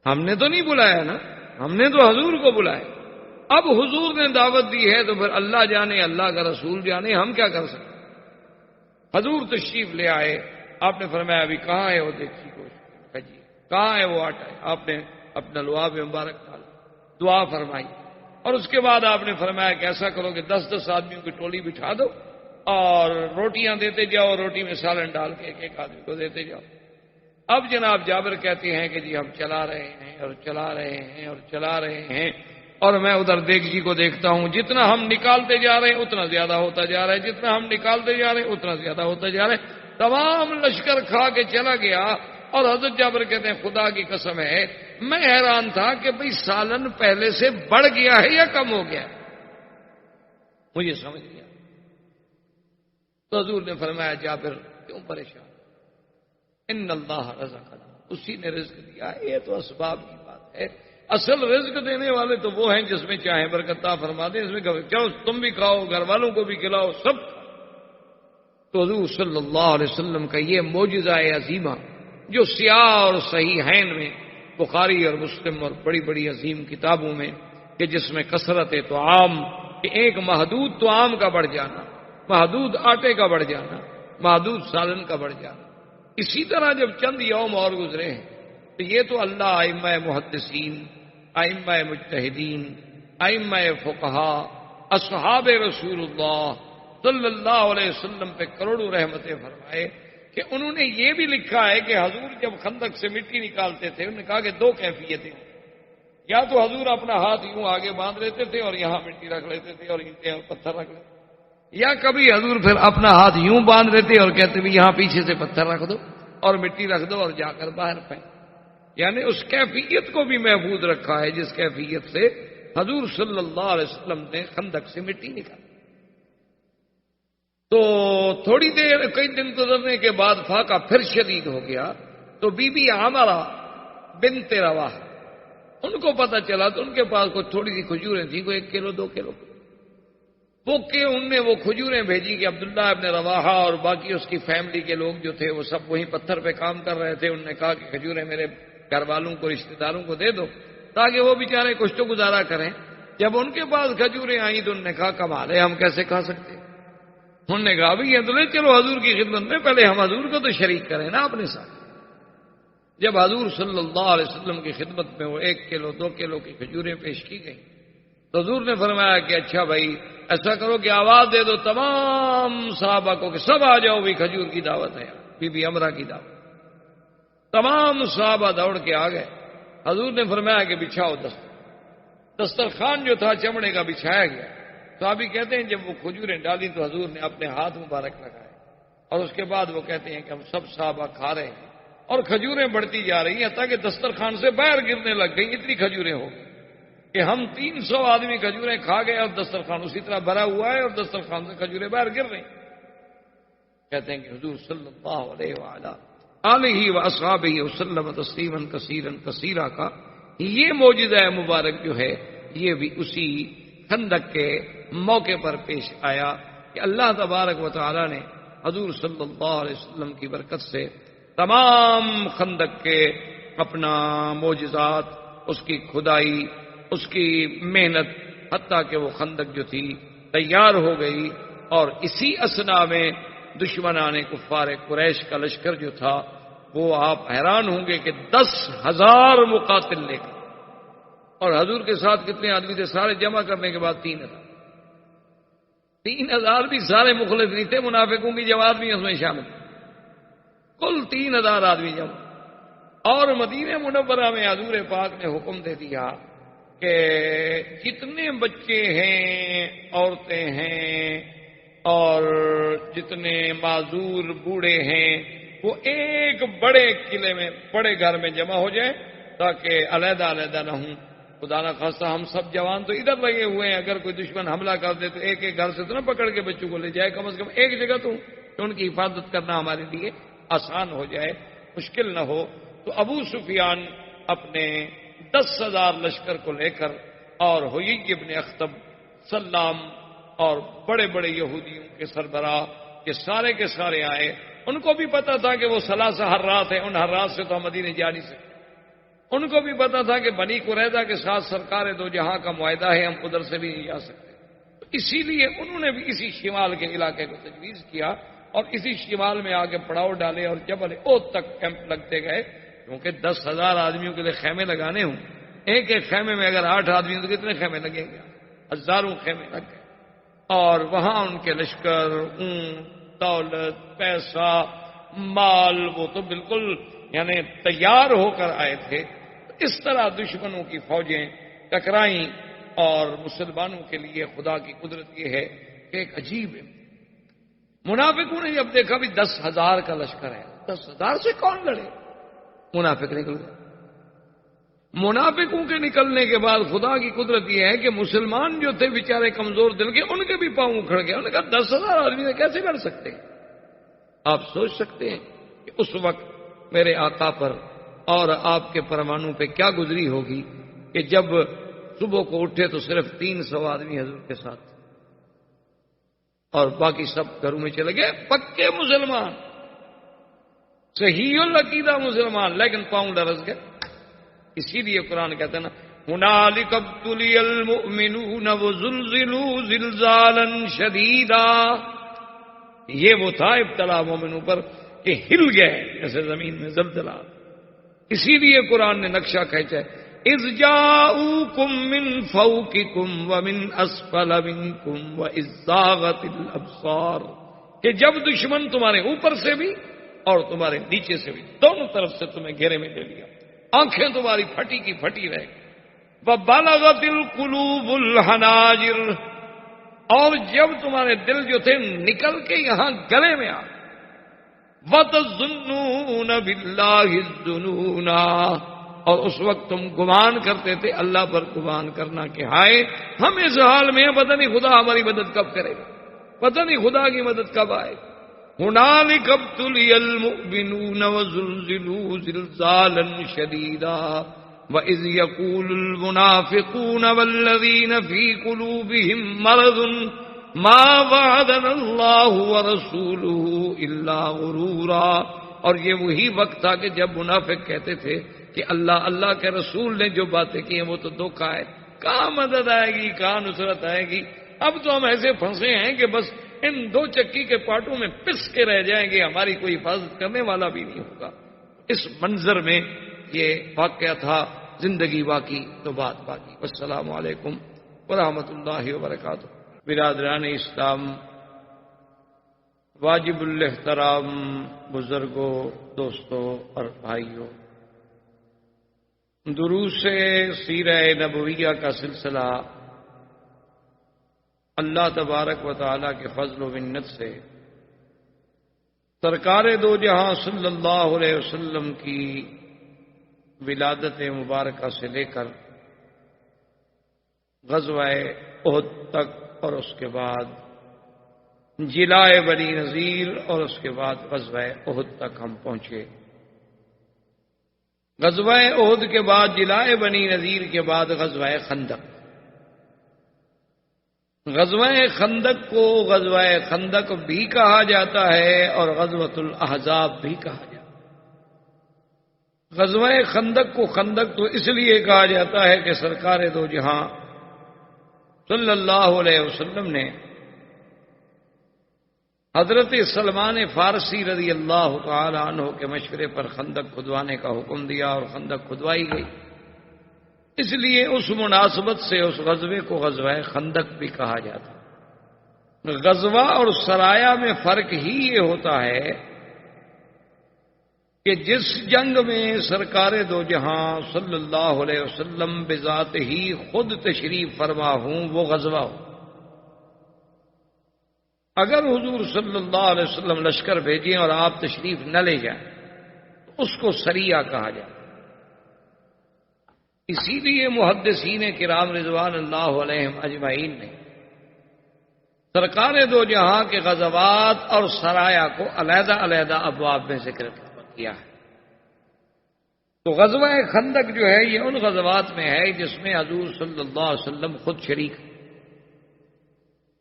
ہم نے تو نہیں بلایا نا، ہم نے تو حضور کو بلایا۔ اب حضور نے دعوت دی ہے تو پھر اللہ جانے، اللہ کا رسول جانے، ہم کیا کر سکتے؟ حضور تشریف لے آئے، آپ نے فرمایا ابھی کہاں ہے وہ دیکھی کوشش جی، کہاں ہے وہ آٹا ہے؟ آپ نے اپنا لعاب مبارک ڈالا، دعا فرمائی، اور اس کے بعد آپ نے فرمایا کہ ایسا کرو کہ 10-10 آدمیوں کی ٹولی بٹھا دو اور روٹیاں دیتے جاؤ، روٹی میں سالن ڈال کے ایک آدمی کو دیتے جاؤ۔ اب جناب جابر کہتے ہیں کہ جی ہم چلا رہے ہیں اور چلا رہے ہیں اور چلا رہے ہیں، اور میں ادھر دیگچی کو دیکھتا ہوں، جتنا ہم نکالتے جا رہے ہیں اتنا زیادہ ہوتا جا رہا ہے، جتنا ہم نکالتے جا رہے ہیں اتنا زیادہ ہوتا جا رہا ہے، تمام لشکر کھا کے چلا گیا۔ اور حضرت جابر کہتے ہیں خدا کی قسم ہے میں حیران تھا کہ بھئی سالن پہلے سے بڑھ گیا ہے یا کم ہو گیا ہے، مجھے سمجھ نہیں آیا۔ تو حضور نے فرمایا جابر کیوں پریشان، ان اللہ رزقنا، اسی نے رزق دیا ہے، یہ تو اسباب کی بات ہے، اصل رزق دینے والے تو وہ ہیں جس میں چاہیں برکت عطا فرما دیں، اس میں چلو تم بھی کھاؤ، گھر والوں کو بھی کھلاؤ، سب۔ تو حضور صلی اللہ علیہ وسلم کا یہ معجزہ عظیمہ جو سیاہ اور صحیحین میں، بخاری اور مسلم اور بڑی بڑی عظیم کتابوں میں، کہ جس میں کثرت طعام، کہ ایک محدود طعام کا بڑھ جانا، محدود آٹے کا بڑھ جانا، محدود سالن کا بڑھ جانا، اسی طرح جب چند یوم اور گزرے ہیں تو یہ تو اللہ ائمہ محدثین، ائمہ مجتہدین، ائمہ فقہا، اصحاب رسول اللہ صلی اللہ علیہ وسلم پہ کروڑوں رحمتیں فرمائے کہ انہوں نے یہ بھی لکھا ہے کہ حضور جب خندق سے مٹی نکالتے تھے انہوں نے کہا کہ 2 کیفیتیں، یا تو حضور اپنا ہاتھ یوں آگے باندھ لیتے تھے اور یہاں مٹی رکھ لیتے تھے اور اینٹیں اور پتھر رکھ لیتے، یا کبھی حضور پھر اپنا ہاتھ یوں باندھ لیتے اور کہتے بھی یہاں پیچھے سے پتھر رکھ دو اور مٹی رکھ دو اور جا کر باہر پھینک، یعنی اس کیفیت کو بھی محفوظ رکھا ہے جس کیفیت سے حضور صلی اللہ علیہ وسلم نے خندق سے مٹی نکالی۔ تو تھوڑی دیر، کئی دن گزرنے کے بعد فاقہ پھر شدید ہو گیا، تو بی بی عامرہ بنت رواحہ ان کو پتہ چلا، تو ان کے پاس کوئی تھوڑی سی کھجوریں تھیں، کوئی 1 کلو 2 کلو، وہ کہ ان نے وہ کھجوریں بھیجی کہ عبداللہ ابن رواحہ اور باقی اس کی فیملی کے لوگ جو تھے وہ سب وہیں پتھر پہ کام کر رہے تھے، انہوں نے کہا کہ کھجوریں میرے گھر والوں کو، رشتہ داروں کو دے دو تاکہ وہ بیچارے کچھ تو گزارا کریں۔ جب ان کے پاس کھجوریں آئیں تو انہوں نے کہا کمال ہے، ہم کیسے کھا سکتے؟ انہوں نے کہا بھائی یہ تو لے چلو حضور کی خدمت میں، پہلے ہم حضور کو تو شریک کریں نا اپنے ساتھ۔ جب حضور صلی اللہ علیہ وسلم کی خدمت میں وہ 1 کلو 2 کلو کی کھجوریں پیش کی گئیں تو حضور نے فرمایا کہ اچھا بھائی ایسا کرو کہ آواز دے دو تمام صحابہ کو کہ سب آ جاؤ بھی کھجور کی دعوت ہے، بی بی امرا کی دعوت۔ تمام صحابہ دوڑ کے آ گئے۔ حضور نے فرمایا کہ بچھاؤ دسترخوان جو تھا چمڑے کا بچھایا گیا۔ صحابی کہتے ہیں جب وہ کھجوریں ڈالی تو حضور نے اپنے ہاتھ مبارک لگائے اور اس کے بعد وہ کہتے ہیں کہ ہم سب صحابہ کھا رہے ہیں اور کھجوریں بڑھتی جا رہی ہیں تاکہ دسترخوان سے باہر گرنے لگ گئی، اتنی کھجوریں ہو گئی کہ ہم 300 آدمی کھجوریں کھا گئے اور دسترخوان اسی طرح بھرا ہوا ہے اور دسترخوان سے کھجوریں باہر گر رہی ہیں۔ کہتے ہیں کہ حضور صلی اللہ علیہ آلہ و اصحابہ وسلم تسلیما کثیرا کثیرا کا یہ معجزہ مبارک جو ہے یہ بھی اسی خندق کے موقع پر پیش آیا کہ اللہ تبارک و تعالی نے حضور صلی اللہ علیہ وسلم کی برکت سے تمام خندق کے اپنا معجزات، اس کی کھدائی، اس کی محنت، حتیٰ کہ وہ خندق جو تھی تیار ہو گئی اور اسی اثنا میں دشمنان کفار قریش کا لشکر جو تھا وہ آپ حیران ہوں گے کہ 10,000 مقاتل لے کر، اور حضور کے ساتھ کتنے آدمی تھے سارے جمع کرنے کے بعد 3,000 بھی سارے مخلص نہیں تھے، منافقوں کی جماعت بھی اس میں شامل تھی، کل 3,000 آدمی جمع۔ اور مدینہ منورہ میں حضور پاک نے حکم دے دیا کہ جتنے بچے ہیں، عورتیں ہیں اور جتنے معذور بوڑھے ہیں وہ ایک بڑے قلعے میں، بڑے گھر میں جمع ہو جائیں تاکہ علیحدہ علیحدہ نہ ہوں۔ خدا نہ خواستہ ہم سب جوان تو ادھر لگے ہوئے ہیں، اگر کوئی دشمن حملہ کر دے تو ایک ایک گھر سے تو نہ پکڑ کے بچوں کو لے جائے، کم از کم ایک جگہ تو ان کی حفاظت کرنا ہمارے لیے آسان ہو جائے، مشکل نہ ہو۔ تو ابو سفیان اپنے 10,000 لشکر کو لے کر اور ہوئی ابن اخطب، سلام اور بڑے بڑے یہودیوں کے سربراہ یہ سارے کے سارے آئے۔ ان کو بھی پتا تھا کہ وہ 3 حرات ہیں، ان حرات سے تو ہم مدینے جا نہیں سکتے۔ ان کو بھی پتا تھا کہ بنی قریظہ کے ساتھ سرکار دو جہاں کا معاہدہ ہے، ہم ادھر سے بھی نہیں جا سکتے۔ تو اسی لیے انہوں نے بھی اسی شمال کے علاقے کو تجویز کیا اور اسی شمال میں آ کے پڑاؤ ڈالے اور جبل احد تک کیمپ لگتے گئے، کیونکہ 10,000 آدمیوں کے لیے خیمے لگانے ہوں، ایک ایک خیمے میں اگر 8 آدمی تو کتنے خیمے لگیں گے؟ ہزاروں خیمے لگ گئے۔ اور وہاں ان کے لشکر، اونٹ، دولت، پیسہ، مال وہ تو بالکل یعنی تیار ہو کر آئے تھے۔ اس طرح دشمنوں کی فوجیں ٹکرائیں اور مسلمانوں کے لیے خدا کی قدرت یہ ہے کہ ایک عجیب ہے۔ منافقوں نے جب دیکھا بھی 10,000 کا لشکر ہے، 10,000 سے کون لڑے؟ منافق نکل گئے۔ منافقوں کے نکلنے کے بعد خدا کی قدرت یہ ہے کہ مسلمان جو تھے بیچارے کمزور دل کے، ان کے بھی پاؤں اکھڑ گئے۔ انہوں نے کہا 10,000 آدمی سے کیسے لڑ سکتے ہیں؟ آپ سوچ سکتے ہیں کہ اس وقت میرے آقا پر اور آپ کے پروانوں پہ کیا گزری ہوگی کہ جب صبح کو اٹھے تو صرف 300 آدمی حضور کے ساتھ اور باقی سب گھروں میں چلے گئے، پکے مسلمان، صحیح العقیدہ مسلمان، لیکن پاؤں لرز گئے۔ اسی لیے قرآن کہتا ہے نا هُنَالِكَ ابْتُلِيَ الْمُؤْمِنُونَ وَزُلْزِلُوا زِلْزَالًا شَدِيدًا، یہ وہ تھا ابتلا مومنوں پر کہ ہل گئے جیسے زمین میں زلزلہ۔ اسی لیے قرآن نے نقشہ کھینچا ہے اذ جاؤکم من فوقکم ومن اسفل منکم واذ زاغت الابصار، کہ جب دشمن تمہارے اوپر سے بھی اور تمہارے نیچے سے بھی، دونوں طرف سے تمہیں گھیرے میں لے لیا، آنکھیں تمہاری پھٹی کی پھٹی رہ گئی۔ وبلغت القلوب الحناجر، اور جب تمہارے دل جو تھے نکل کے یہاں گلے میں آ، وَتَظُنُّونَ بِاللَّهِ الظُّنُونَ، اور اس وقت تم گمان کرتے تھے اللہ پر گمان کرنا کہ ہائے ہم اس حال میں ہیں، پتہ نہیں خدا ہماری مدد کب کرے گا، پتہ نہیں خدا کی مدد کب آئے۔ هُنَالِكَ ابْتُلِيَ الْمُؤْمِنُونَ وَزُلْزِلُوا زِلْزَالًا شَدِيدًا وَإِذْ يَقُولُ الْمُنَافِقُونَ وَالَّذِينَ فِي قُلُوبِهِم مَّرَضٌ مَّا وَعَدَنَا اللَّهُ وَرَسُولُهُ إِلَّا غُرُورًا، اور یہ وہی وقت تھا کہ جب منافق کہتے تھے کہ اللہ کے رسول نے جو باتیں کی ہیں وہ تو دھوکہ ہے، کہاں مدد آئے گی، کہاں نصرت آئے گی، اب تو ہم ایسے پھنسے ہیں کہ بس ان 2 چکی کے پاٹوں میں پس کے رہ جائیں گے، ہماری کوئی حفاظت کرنے والا بھی نہیں ہوگا۔ اس منظر میں یہ واقعہ تھا، زندگی باقی تو بات باقی۔ السلام علیکم ورحمۃ اللہ وبرکاتہ۔ برادران اسلام، واجب الاحترام بزرگوں، دوستوں اور بھائیوں، دروس سیرہ نبویہ کا سلسلہ اللہ تبارک و تعالیٰ کے فضل و منت سے سرکار دو جہاں صلی اللہ علیہ وسلم کی ولادت مبارکہ سے لے کر غزوہ احد تک اور اس کے بعد جلائے بنی نذیر اور اس کے بعد غزوہ احد تک ہم پہنچے۔ غزوہ احد کے بعد جلائے بنی نذیر کے بعد غزوہ خندق۔ غزوہ خندق کو غزوہ خندق بھی کہا جاتا ہے اور غزوۃ الاحزاب بھی کہا جاتا ہے۔ غزوہ خندق کو خندق تو اس لیے کہا جاتا ہے کہ سرکار دو جہاں صلی اللہ علیہ وسلم نے حضرت سلمان فارسی رضی اللہ تعالی عنہ کے مشورے پر خندق کھدوانے کا حکم دیا اور خندق کھدوائی گئی، اس لیے اس مناسبت سے اس غزوے کو غزوہ خندق بھی کہا جاتا ہے۔ غزوہ اور سرایہ میں فرق ہی یہ ہوتا ہے کہ جس جنگ میں سرکار دو جہاں صلی اللہ علیہ وسلم بذات ہی خود تشریف فرما ہوں وہ غزوہ ہو۔ اگر حضور صلی اللہ علیہ وسلم لشکر بھیجیں اور آپ تشریف نہ لے جائیں تو اس کو سریہ کہا جائے۔ اسی لیے محدثین کرام رضوان اللہ علیہم اجمعین نے سرکار دو جہاں کے غزوات اور سرایہ کو علیحدہ علیحدہ ابواب میں ذکر کیا ہے۔ تو غزوہ خندق جو ہے یہ ان غزوات میں ہے جس میں حضور صلی اللہ علیہ وسلم خود شریک ہے،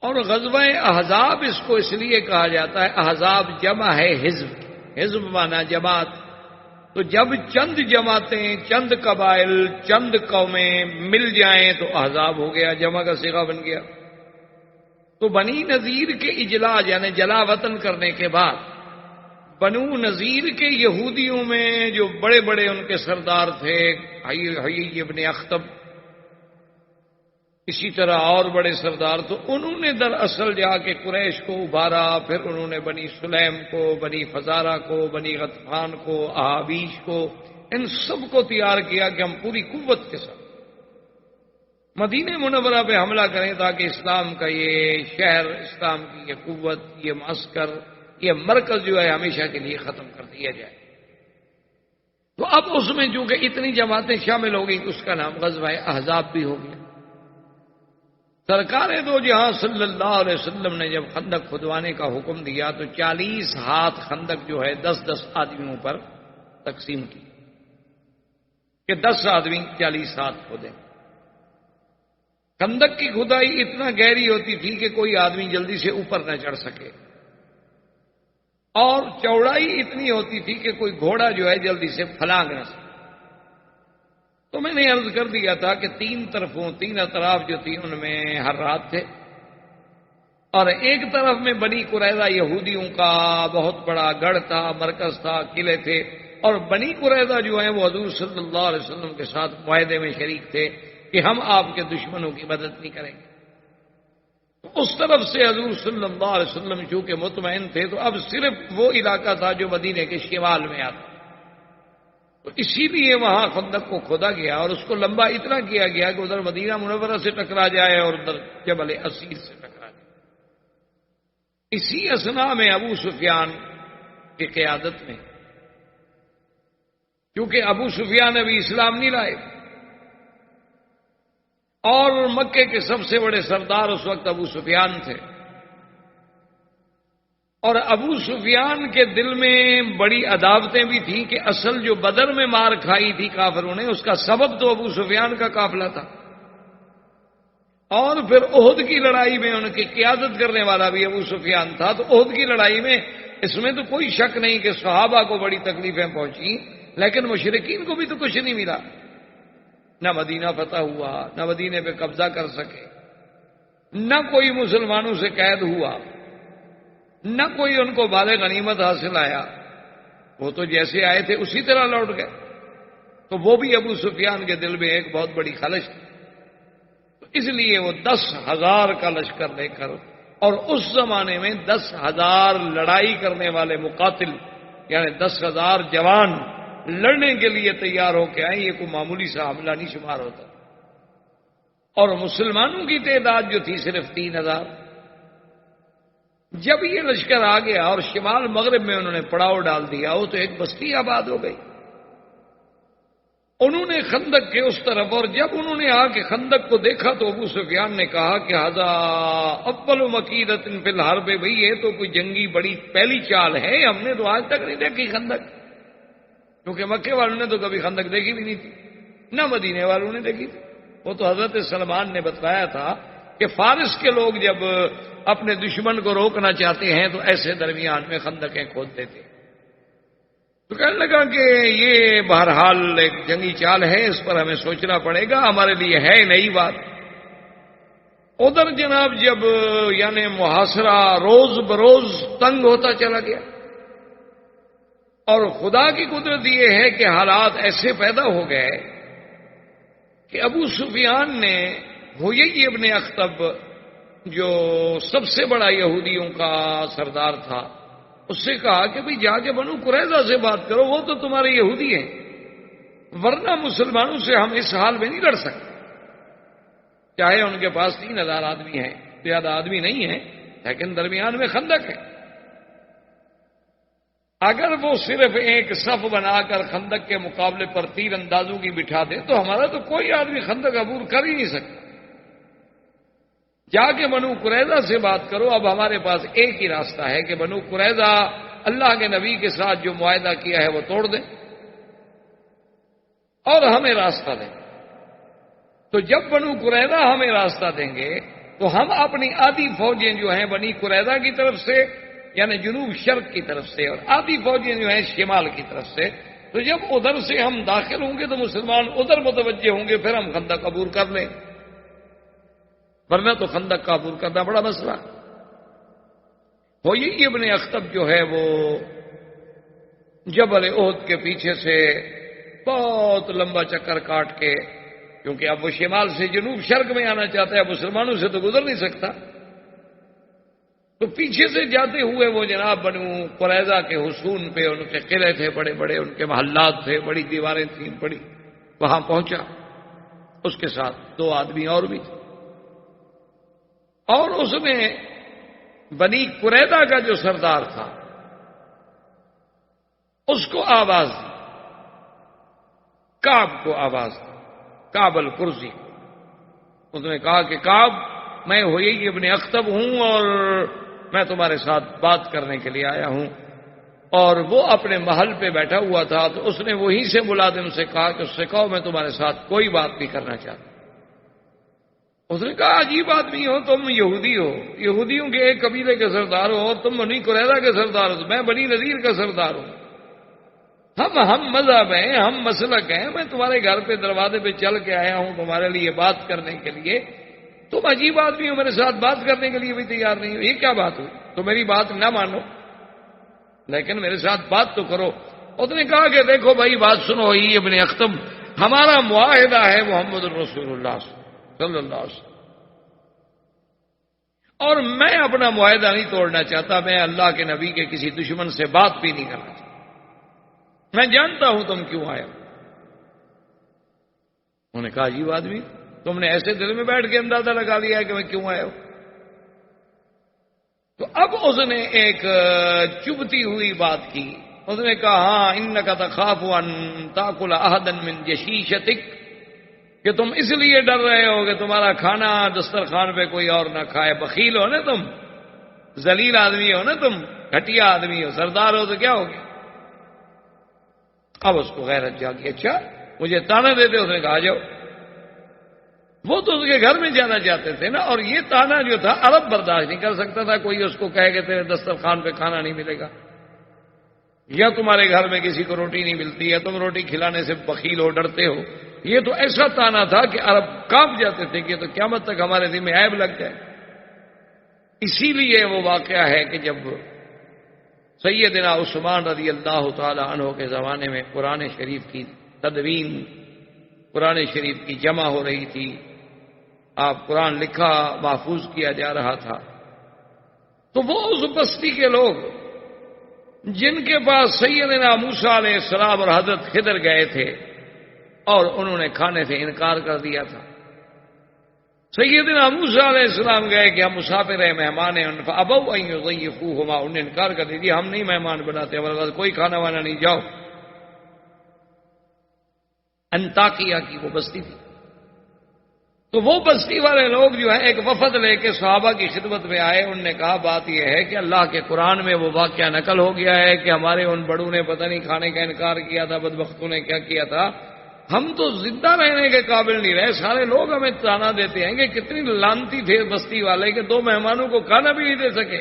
اور غزوہ احزاب اس کو اس لیے کہا جاتا ہے، احزاب جمع ہے حزب، حزب مانا جماعت، تو جب چند جماعتیں، چند قبائل، چند قومیں مل جائیں تو احزاب ہو گیا، جمع کا صیغہ بن گیا۔ تو بنی نذیر کے اجلاء یعنی جلا وطن کرنے کے بعد بنو نذیر کے یہودیوں میں جو بڑے بڑے ان کے سردار تھے، حیی ابن اخطب، اسی طرح اور بڑے سردار، تو انہوں نے دراصل جا کے قریش کو ابھارا، پھر انہوں نے بنی سلیم کو، بنی فزارہ کو، بنی غطفان کو، احابیش کو، ان سب کو تیار کیا کہ ہم پوری قوت کے ساتھ مدینہ منورہ پہ حملہ کریں تاکہ اسلام کا یہ شہر، اسلام کی یہ قوت، یہ معسکر، یہ مرکز جو ہے ہمیشہ کے لیے ختم کر دیا جائے۔ تو اب اس میں چونکہ اتنی جماعتیں شامل ہو گئی اس کا نام غزوہ احزاب بھی ہو گیا۔ سرکار دو جہاں صلی اللہ علیہ وسلم نے جب خندق کھدوانے کا حکم دیا تو 40 ہاتھ خندق جو ہے 10-10 آدمیوں پر تقسیم کی کہ 10 آدمی 40 ہاتھ کھودیں۔ خندق کی کھدائی اتنا گہری ہوتی تھی کہ کوئی آدمی جلدی سے اوپر نہ چڑھ سکے، اور چوڑائی اتنی ہوتی تھی کہ کوئی گھوڑا جو ہے جلدی سے پھلانگ نہ سکے۔ تو میں نے عرض کر دیا تھا کہ 3 طرفوں، 3 اطراف جو تھی ان میں حرات تھے، اور ایک طرف میں بنی قریظہ یہودیوں کا بہت بڑا گڑھ تھا، مرکز تھا، قلعے تھے، اور بنی قریظہ جو ہیں وہ حضور صلی اللہ علیہ وسلم کے ساتھ معاہدے میں شریک تھے کہ ہم آپ کے دشمنوں کی مدد نہیں کریں گے۔ تو اس طرف سے حضور صلی اللہ علیہ وسلم چونکہ مطمئن تھے تو اب صرف وہ علاقہ تھا جو مدینے کے شمال میں آتا، تو اسی لیے وہاں خندق کو کھودا گیا اور اس کو لمبا اتنا کیا گیا کہ ادھر مدینہ منورہ سے ٹکرا جائے اور ادھر جبل اسیر سے ٹکرا جائے۔ اسی اثنا میں ابو سفیان کی قیادت میں، کیونکہ ابو سفیان ابھی اسلام نہیں لائے اور مکے کے سب سے بڑے سردار اس وقت ابو سفیان تھے، اور ابو سفیان کے دل میں بڑی عداوتیں بھی تھیں کہ اصل جو بدر میں مار کھائی تھی کافروں نے اس کا سبب تو ابو سفیان کا قافلہ تھا، اور پھر احد کی لڑائی میں ان کی قیادت کرنے والا بھی ابو سفیان تھا۔ تو احد کی لڑائی میں اس میں تو کوئی شک نہیں کہ صحابہ کو بڑی تکلیفیں پہنچی، لیکن مشرکین کو بھی تو کچھ نہیں ملا، نہ مدینہ فتح ہوا، نہ مدینے پہ قبضہ کر سکے، نہ کوئی مسلمانوں سے قید ہوا، نہ کوئی ان کو مال غنیمت حاصل آیا۔ وہ تو جیسے آئے تھے اسی طرح لوٹ گئے. تو وہ بھی ابو سفیان کے دل میں ایک بہت بڑی خلش تھی. تو اس لیے وہ 10,000 کا لشکر لے کر، اور اس زمانے میں 10,000 لڑائی کرنے والے مقاتل، یعنی 10,000 جوان لڑنے کے لیے تیار ہو کے آئے. یہ کوئی معمولی سا حملہ نہیں شمار ہوتا. اور مسلمانوں کی تعداد جو تھی صرف 3,000. جب یہ لشکر آ گیا اور شمال مغرب میں انہوں نے پڑاؤ ڈال دیا، وہ تو ایک بستی آباد ہو گئی. انہوں نے خندق کے اس طرف، اور جب انہوں نے آ کے خندق کو دیکھا تو ابو سفیان نے کہا کہ ہذا اول مکیدۃ فی الحرب، بھئی یہ تو کوئی جنگی بڑی پہلی چال ہے، ہم نے تو آج تک نہیں دیکھی خندق. کیونکہ مکے والوں نے تو کبھی خندق دیکھی بھی نہیں تھی، نہ مدینے والوں نے دیکھی تھی. وہ تو حضرت سلمان نے بتلایا تھا کہ فارس کے لوگ جب اپنے دشمن کو روکنا چاہتے ہیں تو ایسے درمیان میں خندقیں کھود دیتے. تو کہنے لگا کہ یہ بہرحال ایک جنگی چال ہے، اس پر ہمیں سوچنا پڑے گا، ہمارے لیے ہے نئی بات. ادھر جناب جب یعنی محاصرہ روز بروز تنگ ہوتا چلا گیا، اور خدا کی قدرت یہ ہے کہ حالات ایسے پیدا ہو گئے کہ ابو سفیان نے حیی ابن اخطب جو سب سے بڑا یہودیوں کا سردار تھا، اس سے کہا کہ بھئی جا کے بنو قریظہ سے بات کرو، وہ تو تمہارے یہودی ہیں، ورنہ مسلمانوں سے ہم اس حال میں نہیں لڑ سکتے. چاہے ان کے پاس 3,000 آدمی ہیں، زیادہ آدمی نہیں ہیں، لیکن درمیان میں خندق ہے. اگر وہ صرف ایک صف بنا کر خندق کے مقابلے پر تیر اندازوں کی بٹھا دے تو ہمارا تو کوئی آدمی خندق عبور کر ہی نہیں سکتا. جا کے بنو قریظہ سے بات کرو. اب ہمارے پاس ایک ہی راستہ ہے کہ بنو قریظہ اللہ کے نبی کے ساتھ جو معاہدہ کیا ہے وہ توڑ دیں اور ہمیں راستہ دیں. تو جب بنو قریظہ ہمیں راستہ دیں گے تو ہم اپنی آدھی فوجیں جو ہیں بنی قریظہ کی طرف سے یعنی جنوب شرق کی طرف سے، اور آدھی فوجیں جو ہیں شمال کی طرف سے، تو جب ادھر سے ہم داخل ہوں گے تو مسلمان ادھر متوجہ ہوں گے، پھر ہم خندق عبور کر لیں. ورنہ تو خندق کا عبور کرنا بڑا مسئلہ. حیی ابن اخطب جو ہے وہ جبل احد کے پیچھے سے بہت لمبا چکر کاٹ کے، کیونکہ اب وہ شمال سے جنوب شرق میں آنا چاہتا ہے، مسلمانوں سے تو گزر نہیں سکتا، تو پیچھے سے جاتے ہوئے وہ جناب بنو قریظہ کے حصون پہ، ان کے قلعے تھے بڑے بڑے، ان کے محلات تھے، بڑی دیواریں تھیں بڑی، وہاں پہنچا. اس کے ساتھ 2 آدمی اور بھی تھے، اور اس میں بنی قریظہ کا جو سردار تھا اس کو آواز دی، کعب کو آواز دی، کعب القرظی. اس نے کہا کہ کعب میں حیی ابن اخطب ہوں اور میں تمہارے ساتھ بات کرنے کے لیے آیا ہوں. اور وہ اپنے محل پہ بیٹھا ہوا تھا تو اس نے وہیں سے ملازم سے کہا کہ اس سے کہو میں تمہارے ساتھ کوئی بات نہیں کرنا چاہتا. اس نے کہا عجیب آدمی ہو تم، یہودی ہو، یہودیوں کے ایک قبیلے کے سردار ہو، اور تم بنی قریظہ کے سردار ہو، میں بنی نذیر کا سردار ہوں. ہم مذہب ہیں، ہم مسلک ہیں، میں تمہارے گھر پہ دروازے پہ چل کے آیا ہوں تمہارے لیے بات کرنے کے لیے، تم عجیب آدمی ہو، میرے ساتھ بات کرنے کے لیے بھی تیار نہیں ہو، یہ کیا بات ہوئی؟ تو میری بات نہ مانو لیکن میرے ساتھ بات تو کرو. اس نے کہا کہ دیکھو بھائی بات سنو حیی ابن اخطب، ہمارا معاہدہ ہے محمد الرسول اللہ صلی اللہ علیہ وسلم، اور میں اپنا معاہدہ نہیں توڑنا چاہتا، میں اللہ کے نبی کے کسی دشمن سے بات بھی نہیں کرنا چاہتا، میں جانتا ہوں تم کیوں آئے ہو. انہوں نے کہا عجیب آدمی، تم نے ایسے دل میں بیٹھ کے اندازہ لگا لیا ہے کہ میں کیوں آیا ہوں. تو اب اس نے ایک چبھتی ہوئی بات کی. اس نے کہا ہاں انک تخاف ان تاکل احدا من جشیشتک، کہ تم اس لیے ڈر رہے ہو کہ تمہارا کھانا دسترخوان پہ کوئی اور نہ کھائے. بخیل ہو نا تم، ذلیل آدمی ہو نا تم، گھٹیا آدمی ہو، سردار ہو تو کیا ہو گیا. اب اس کو غیرت جاگی، اچھا مجھے تانا دیتے. اس نے کہا آ جاؤ. وہ تو اس کے گھر میں جانا چاہتے تھے نا، اور یہ تانا جو تھا عرب برداشت نہیں کر سکتا تھا. کوئی اس کو کہے کہ تیرے دسترخوان پہ کھانا نہیں ملے گا، یا تمہارے گھر میں کسی کو روٹی نہیں ملتی ہے، تم روٹی کھلانے سے بخیل ہو، ڈرتے ہو. یہ تو ایسا تانا تھا کہ عرب کانپ جاتے تھے کہ تو قیامت تک ہمارے دل میں عیب لگ جائے. اسی لیے وہ واقعہ ہے کہ جب سیدنا عثمان رضی اللہ تعالی عنہ کے زمانے میں قرآن شریف کی تدوین، قرآن شریف کی جمع ہو رہی تھی، آپ قرآن لکھا محفوظ کیا جا رہا تھا، تو وہ اس بستی کے لوگ جن کے پاس سیدنا موسیٰ علیہ السلام اور حضرت خضر گئے تھے اور انہوں نے کھانے سے انکار کر دیا تھا، سیدنا موسیٰ علیہ السلام گئے کہ ہم مسافر ہیں، مہمان ہیں، فابوا ان یضیفوہما، انہوں نے انکار کر دیا ہم نہیں مہمان بناتے، ہمارے پاس کوئی کھانا وانا نہیں، جاؤ۔ انطاکیہ کی وہ بستی تھی، تو وہ بستی والے لوگ جو ہے ایک وفد لے کے صحابہ کی خدمت میں آئے، انہوں نے کہا بات یہ ہے کہ اللہ کے قرآن میں وہ واقعہ نقل ہو گیا ہے کہ ہمارے ان بڑوں نے پتہ نہیں کھانے کا انکار کیا تھا، بدبختوں نے کیا کیا تھا، ہم تو زندہ رہنے کے قابل نہیں رہے، سارے لوگ ہمیں تانا دیتے ہیں کہ کتنی لانتی تھے بستی والے کہ 2 مہمانوں کو کھانا بھی نہیں دے سکے،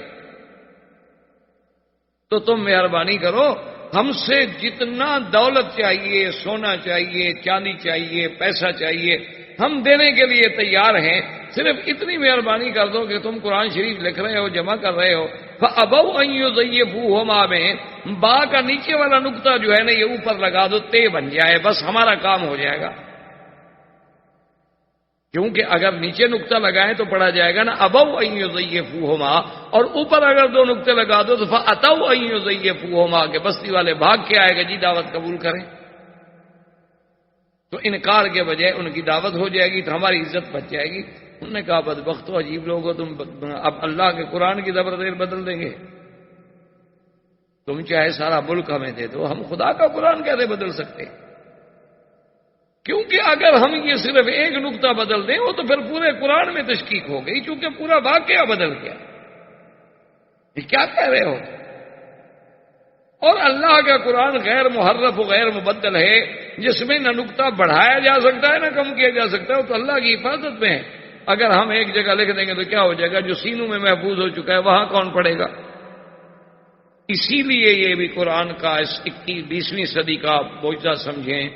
تو تم مہربانی کرو، ہم سے جتنا دولت چاہیے، سونا چاہیے، چاندی چاہیے، پیسہ چاہیے، ہم دینے کے لیے تیار ہیں، صرف اتنی مہربانی کر دو کہ تم قرآن شریف لکھ رہے ہو، جمع کر رہے ہو، فَأَبَوْا أَن يُضَيِّفُوهُمَا میں با کا نیچے والا نقطہ جو ہے نا یہ اوپر لگا دو، تے بن جائے، بس ہمارا کام ہو جائے گا، کیونکہ اگر نیچے نقطہ لگائیں تو پڑھا جائے گا نا ابوا ان یضیفوہما، اور اوپر اگر 2 نقطے لگا دو تو فاتوا ان یضیفوہما کہ بستی والے بھاگ کے آئے گا جی دعوت قبول کریں، تو انکار کے بجائے ان کی دعوت ہو جائے گی تو ہماری عزت بچ جائے گی۔ انہوں نے کہا بدبختو، عجیب لوگ ہو تم، اب اللہ کے قرآن کی زبر زیر بدل دیں گے، تم چاہے سارا ملک ہمیں دے دو، ہم خدا کا قرآن کیسے بدل سکتے؟ کیونکہ اگر ہم یہ صرف ایک نقطہ بدل دیں وہ تو پھر پورے قرآن میں تشکیک ہو گئی، چونکہ پورا واقعہ بدل گیا۔ یہ کیا کہہ رہے ہو؟ اور اللہ کا قرآن غیر محرف و غیر مبدل ہے، جس میں نہ نقطہ بڑھایا جا سکتا ہے نہ کم کیا جا سکتا ہے، تو اللہ کی حفاظت میں ہے۔ اگر ہم ایک جگہ لکھ دیں گے تو کیا ہو جائے گا؟ جو سینوں میں محفوظ ہو چکا ہے وہاں کون پڑھے گا؟ اسی لیے یہ بھی قرآن کا اس 20ویں صدی کا معجزہ سمجھیں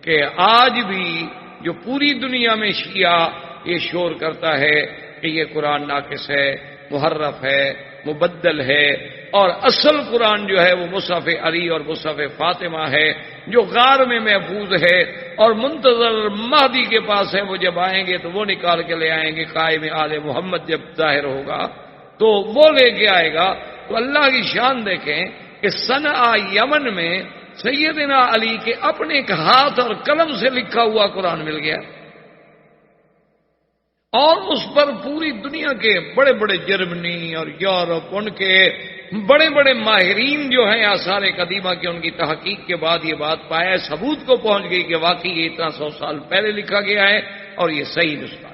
کہ آج بھی جو پوری دنیا میں شیعہ یہ شور کرتا ہے کہ یہ قرآن ناقص ہے، محرف ہے، مبدل ہے، اور اصل قرآن جو ہے وہ مصحف علی اور مصحف فاطمہ ہے جو غار میں محفوظ ہے، اور منتظر مہدی کے پاس ہے، وہ جب آئیں گے تو وہ نکال کے لے آئیں گے، قائم آل محمد جب ظاہر ہوگا تو وہ لے کے آئے گا۔ تو اللہ کی شان دیکھیں کہ صنعا یمن میں سیدنا علی کے اپنے ایک ہاتھ اور قلم سے لکھا ہوا قرآن مل گیا، اور اس پر پوری دنیا کے بڑے بڑے جرمنی اور یورپ ان کے بڑے بڑے ماہرین جو ہیں آثار قدیمہ کے، ان کی تحقیق کے بعد یہ بات پایا، ثبوت کو پہنچ گئی کہ واقعی یہ اتنا 100 سال پہلے لکھا گیا ہے اور یہ صحیح نسخہ ہے۔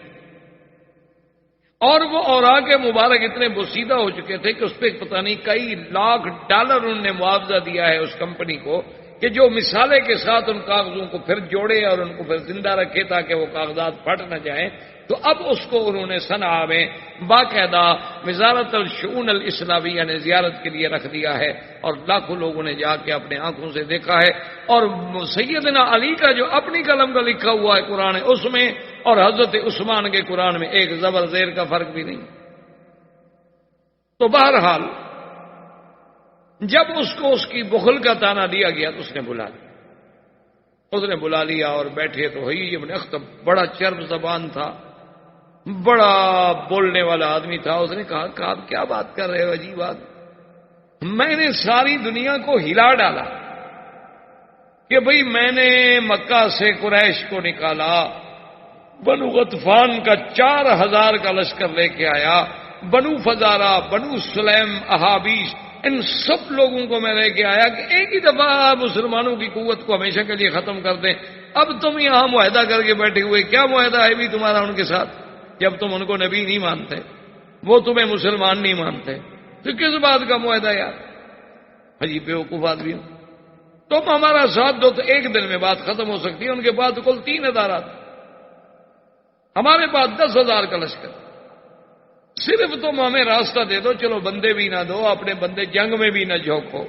اور وہ اوراق مبارک اتنے بوسیدہ ہو چکے تھے کہ اس پہ پتہ نہیں کئی لاکھ ڈالر انہوں نے معاوضہ دیا ہے اس کمپنی کو کہ جو مثالے کے ساتھ ان کاغذوں کو پھر جوڑے اور ان کو پھر زندہ رکھے تاکہ وہ کاغذات پھٹ نہ جائیں۔ تو اب اس کو انہوں نے صنعا میں باقاعدہ وزارت الشؤون الاسلامیہ نے زیارت کے لیے رکھ دیا ہے، اور لاکھوں لوگوں نے جا کے اپنے آنکھوں سے دیکھا ہے، اور سیدنا علی کا جو اپنی قلم کا لکھا ہوا ہے قرآن اس میں اور حضرت عثمان کے قرآن میں ایک زبر زیر کا فرق بھی نہیں۔ تو بہرحال جب اس کو اس کی بخل کا تانا دیا گیا تو اس نے بلا لیا اور بیٹھے تو حیی ابن اخطب بڑا چرب زبان تھا، بڑا بولنے والا آدمی تھا، اس نے کہا کہ آپ کیا بات کر رہے ہو، عجیب بات، میں نے ساری دنیا کو ہلا ڈالا کہ بھئی میں نے مکہ سے قریش کو نکالا، بنو غطفان کا 4000 کا لشکر لے کے آیا، بنو فزارہ، بنو سلیم، احابیش، ان سب لوگوں کو میں لے کے آیا کہ ایک ہی دفعہ مسلمانوں کی قوت کو ہمیشہ کے لیے ختم کر دیں۔ اب تم یہاں معاہدہ کر کے بیٹھے ہوئے، کیا معاہدہ ہے بھی تمہارا ان کے ساتھ؟ جب تم ان کو نبی نہیں مانتے، وہ تمہیں مسلمان نہیں مانتے، تو کس بات کا معاہدہ یار؟ عجیب بیوقوف آدمی ہو، تم ہمارا ساتھ دو تو ایک دن میں بات ختم ہو سکتی ہے، ان کے پاس کل 3000 آدمی، ہمارے پاس 10,000 کا لشکر، صرف تم ہمیں راستہ دے دو، چلو بندے بھی نہ دو، اپنے بندے جنگ میں بھی نہ جھونکو،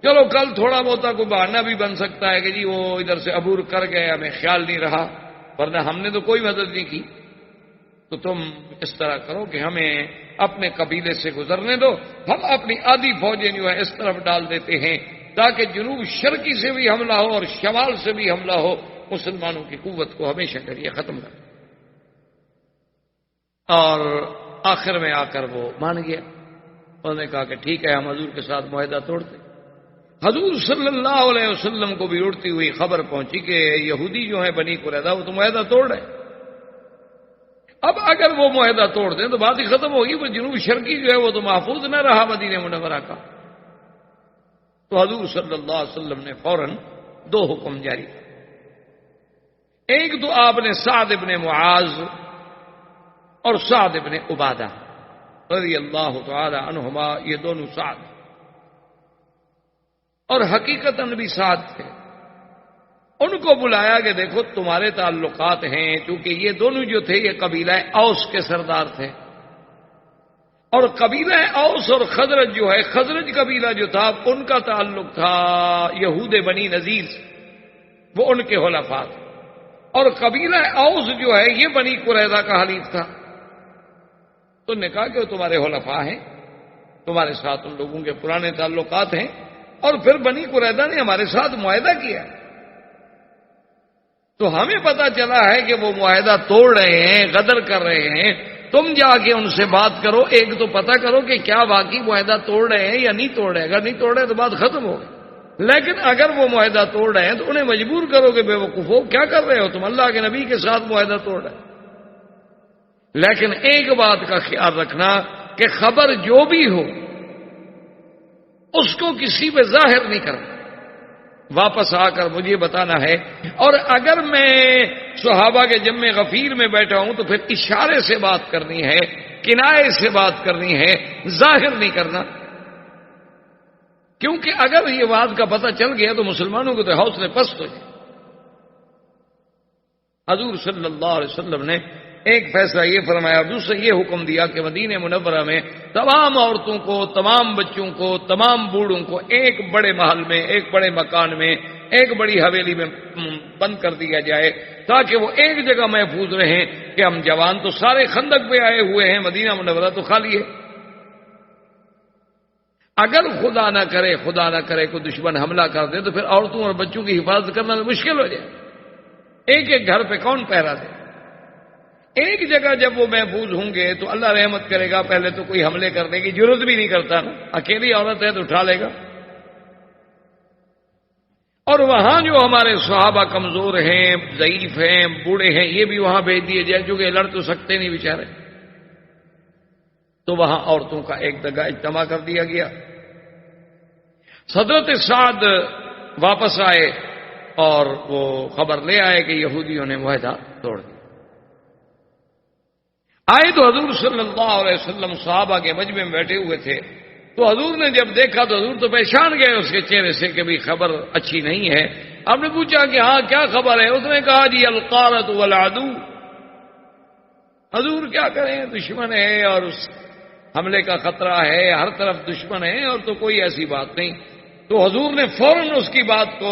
چلو کل تھوڑا بہت کوئی بہانہ بھی بن سکتا ہے کہ جی وہ ادھر سے عبور کر گئے، ہمیں خیال نہیں رہا، ورنہ ہم نے تو کوئی مدد نہیں کی۔ تو تم اس طرح کرو کہ ہمیں اپنے قبیلے سے گزرنے دو، ہم اپنی آدھی فوجیں جو ہے اس طرف ڈال دیتے ہیں تاکہ جنوب شرقی سے بھی حملہ ہو اور شمال سے بھی حملہ ہو، مسلمانوں کی قوت کو ہمیشہ کے لیے ختم کر۔ اور آخر میں آ کر وہ مان گیا، انہوں نے کہا کہ ٹھیک ہے ہم حضور کے ساتھ معاہدہ توڑتے۔ حضور صلی اللہ علیہ وسلم کو بھی اڑتی ہوئی خبر پہنچی کہ یہودی جو ہے بنی قریظہ وہ تو معاہدہ توڑ رہے ہیں۔ اب اگر وہ معاہدہ توڑ دیں تو بات ہی ختم ہوگی، وہ جنوب شرقی جو ہے وہ تو محفوظ نہ رہا مدینہ منورہ کا۔ تو حضور صلی اللہ علیہ وسلم نے فوراً دو حکم جاری کیے۔ ایک تو آپ نے سعد ابن معاذ اور سعد ابن عبادہ رضی اللہ تعالی عنہما، یہ دونوں سعد اور حقیقتاً بھی سعد تھے، ان کو بلایا کہ دیکھو تمہارے تعلقات ہیں، چونکہ یہ دونوں جو تھے یہ قبیلہ اوس کے سردار تھے، اور قبیلہ اوس اور خزرج جو ہے، خزرج قبیلہ جو تھا ان کا تعلق تھا یہود بنی نذیر سے، وہ ان کے حلفاء تھے، اور قبیلہ اوس جو ہے یہ بنی قریظہ کا حلیف تھا۔ تو نے کہا کہ وہ تمہارے حلفاء ہیں، تمہارے ساتھ ان لوگوں کے پرانے تعلقات ہیں، اور پھر بنی قریظہ نے ہمارے ساتھ معاہدہ کیا، تو ہمیں پتا چلا ہے کہ وہ معاہدہ توڑ رہے ہیں، غدر کر رہے ہیں، تم جا کے ان سے بات کرو، ایک تو پتا کرو کہ کیا واقعی معاہدہ توڑ رہے ہیں یا نہیں توڑ رہے ہیں، اگر نہیں توڑ رہے تو بات ختم ہو گئی، لیکن اگر وہ معاہدہ توڑ رہے ہیں تو انہیں مجبور کرو کہ بے وقوفو کیا کر رہے ہو تم، اللہ کے نبی کے ساتھ معاہدہ توڑ رہے ہیں۔ لیکن ایک بات کا خیال رکھنا کہ خبر جو بھی ہو اس کو کسی پہ ظاہر نہیں کرنا، واپس آ کر مجھے بتانا ہے، اور اگر میں صحابہ کے جمع غفیر میں بیٹھا ہوں تو پھر اشارے سے بات کرنی ہے، کنایے سے بات کرنی ہے، ظاہر نہیں کرنا، کیونکہ اگر یہ بات کا پتہ چل گیا تو مسلمانوں کو تو حوصلے پست ہو جائے۔ حضور صلی اللہ علیہ وسلم نے ایک فیصلہ یہ فرمایا، دوسرا یہ حکم دیا کہ مدینہ منورہ میں تمام عورتوں کو، تمام بچوں کو، تمام بوڑھوں کو ایک بڑے محل میں، ایک بڑے مکان میں، ایک بڑی حویلی میں بند کر دیا جائے تاکہ وہ ایک جگہ محفوظ رہیں کہ ہم جوان تو سارے خندق پہ آئے ہوئے ہیں، مدینہ منورہ تو خالی ہے، اگر خدا نہ کرے کوئی دشمن حملہ کر دے تو پھر عورتوں اور بچوں کی حفاظت کرنا مشکل ہو جائے، ایک ایک گھر پہ کون پہرا دے؟ ایک جگہ جب وہ محفوظ ہوں گے تو اللہ رحمت کرے گا، پہلے تو کوئی حملے کرنے کی ضرورت بھی نہیں کرتا نا، اکیلی عورت ہے تو اٹھا لے گا۔ اور وہاں جو ہمارے صحابہ کمزور ہیں، ضعیف ہیں، بوڑھے ہیں، یہ بھی وہاں بھیج دیے جائے، کیونکہ لڑ تو سکتے نہیں بیچارے، تو وہاں عورتوں کا ایک جگہ اجتماع کر دیا گیا۔ حضرت سعد واپس آئے اور وہ خبر لے آئے کہ یہودیوں نے معاہدہ توڑ دیا۔ آئے تو حضور صلی اللہ علیہ وسلم صحابہ کے مجمع میں بیٹھے ہوئے تھے، تو حضور نے جب دیکھا تو حضور تو پہچان گئے اس کے چہرے سے کہ بھی خبر اچھی نہیں ہے۔ آپ نے پوچھا کہ ہاں کیا خبر ہے؟ اس نے کہا جی القارۃ والعدو، حضور کیا کریں، دشمن ہے اور اس حملے کا خطرہ ہے، ہر طرف دشمن ہے، اور تو کوئی ایسی بات نہیں۔ تو حضور نے فوراً اس کی بات کو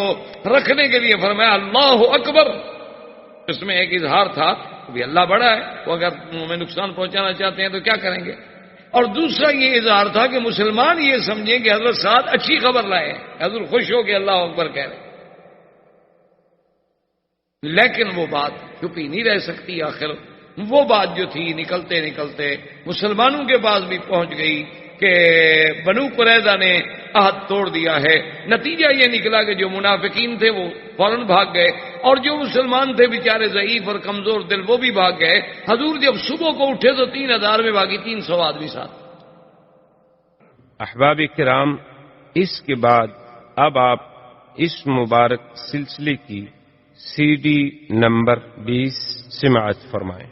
رکھنے کے لیے فرمایا اللہ اکبر، اس میں ایک اظہار تھا کہ اللہ بڑا ہے، وہ اگر ہمیں نقصان پہنچانا چاہتے ہیں تو کیا کریں گے، اور دوسرا یہ اظہار تھا کہ مسلمان یہ سمجھیں کہ حضرت سعد اچھی خبر لائے ہیں، حضور خوش ہو کے اللہ اکبر کہہ رہے ہیں۔ لیکن وہ بات چھپی نہیں رہ سکتی، آخر وہ بات جو تھی نکلتے نکلتے مسلمانوں کے پاس بھی پہنچ گئی کہ بنو قریظہ نے عہد توڑ دیا ہے۔ نتیجہ یہ نکلا کہ جو منافقین تھے وہ فوراً بھاگ گئے، اور جو مسلمان تھے بیچارے ضعیف اور کمزور دل وہ بھی بھاگ گئے۔ حضور جب صبح کو اٹھے تو 3000 میں باقی 300 آدمی ساتھ۔ احباب کرام، اس کے بعد اب آپ اس مبارک سلسلے کی CD نمبر 20 سماعت فرمائیں۔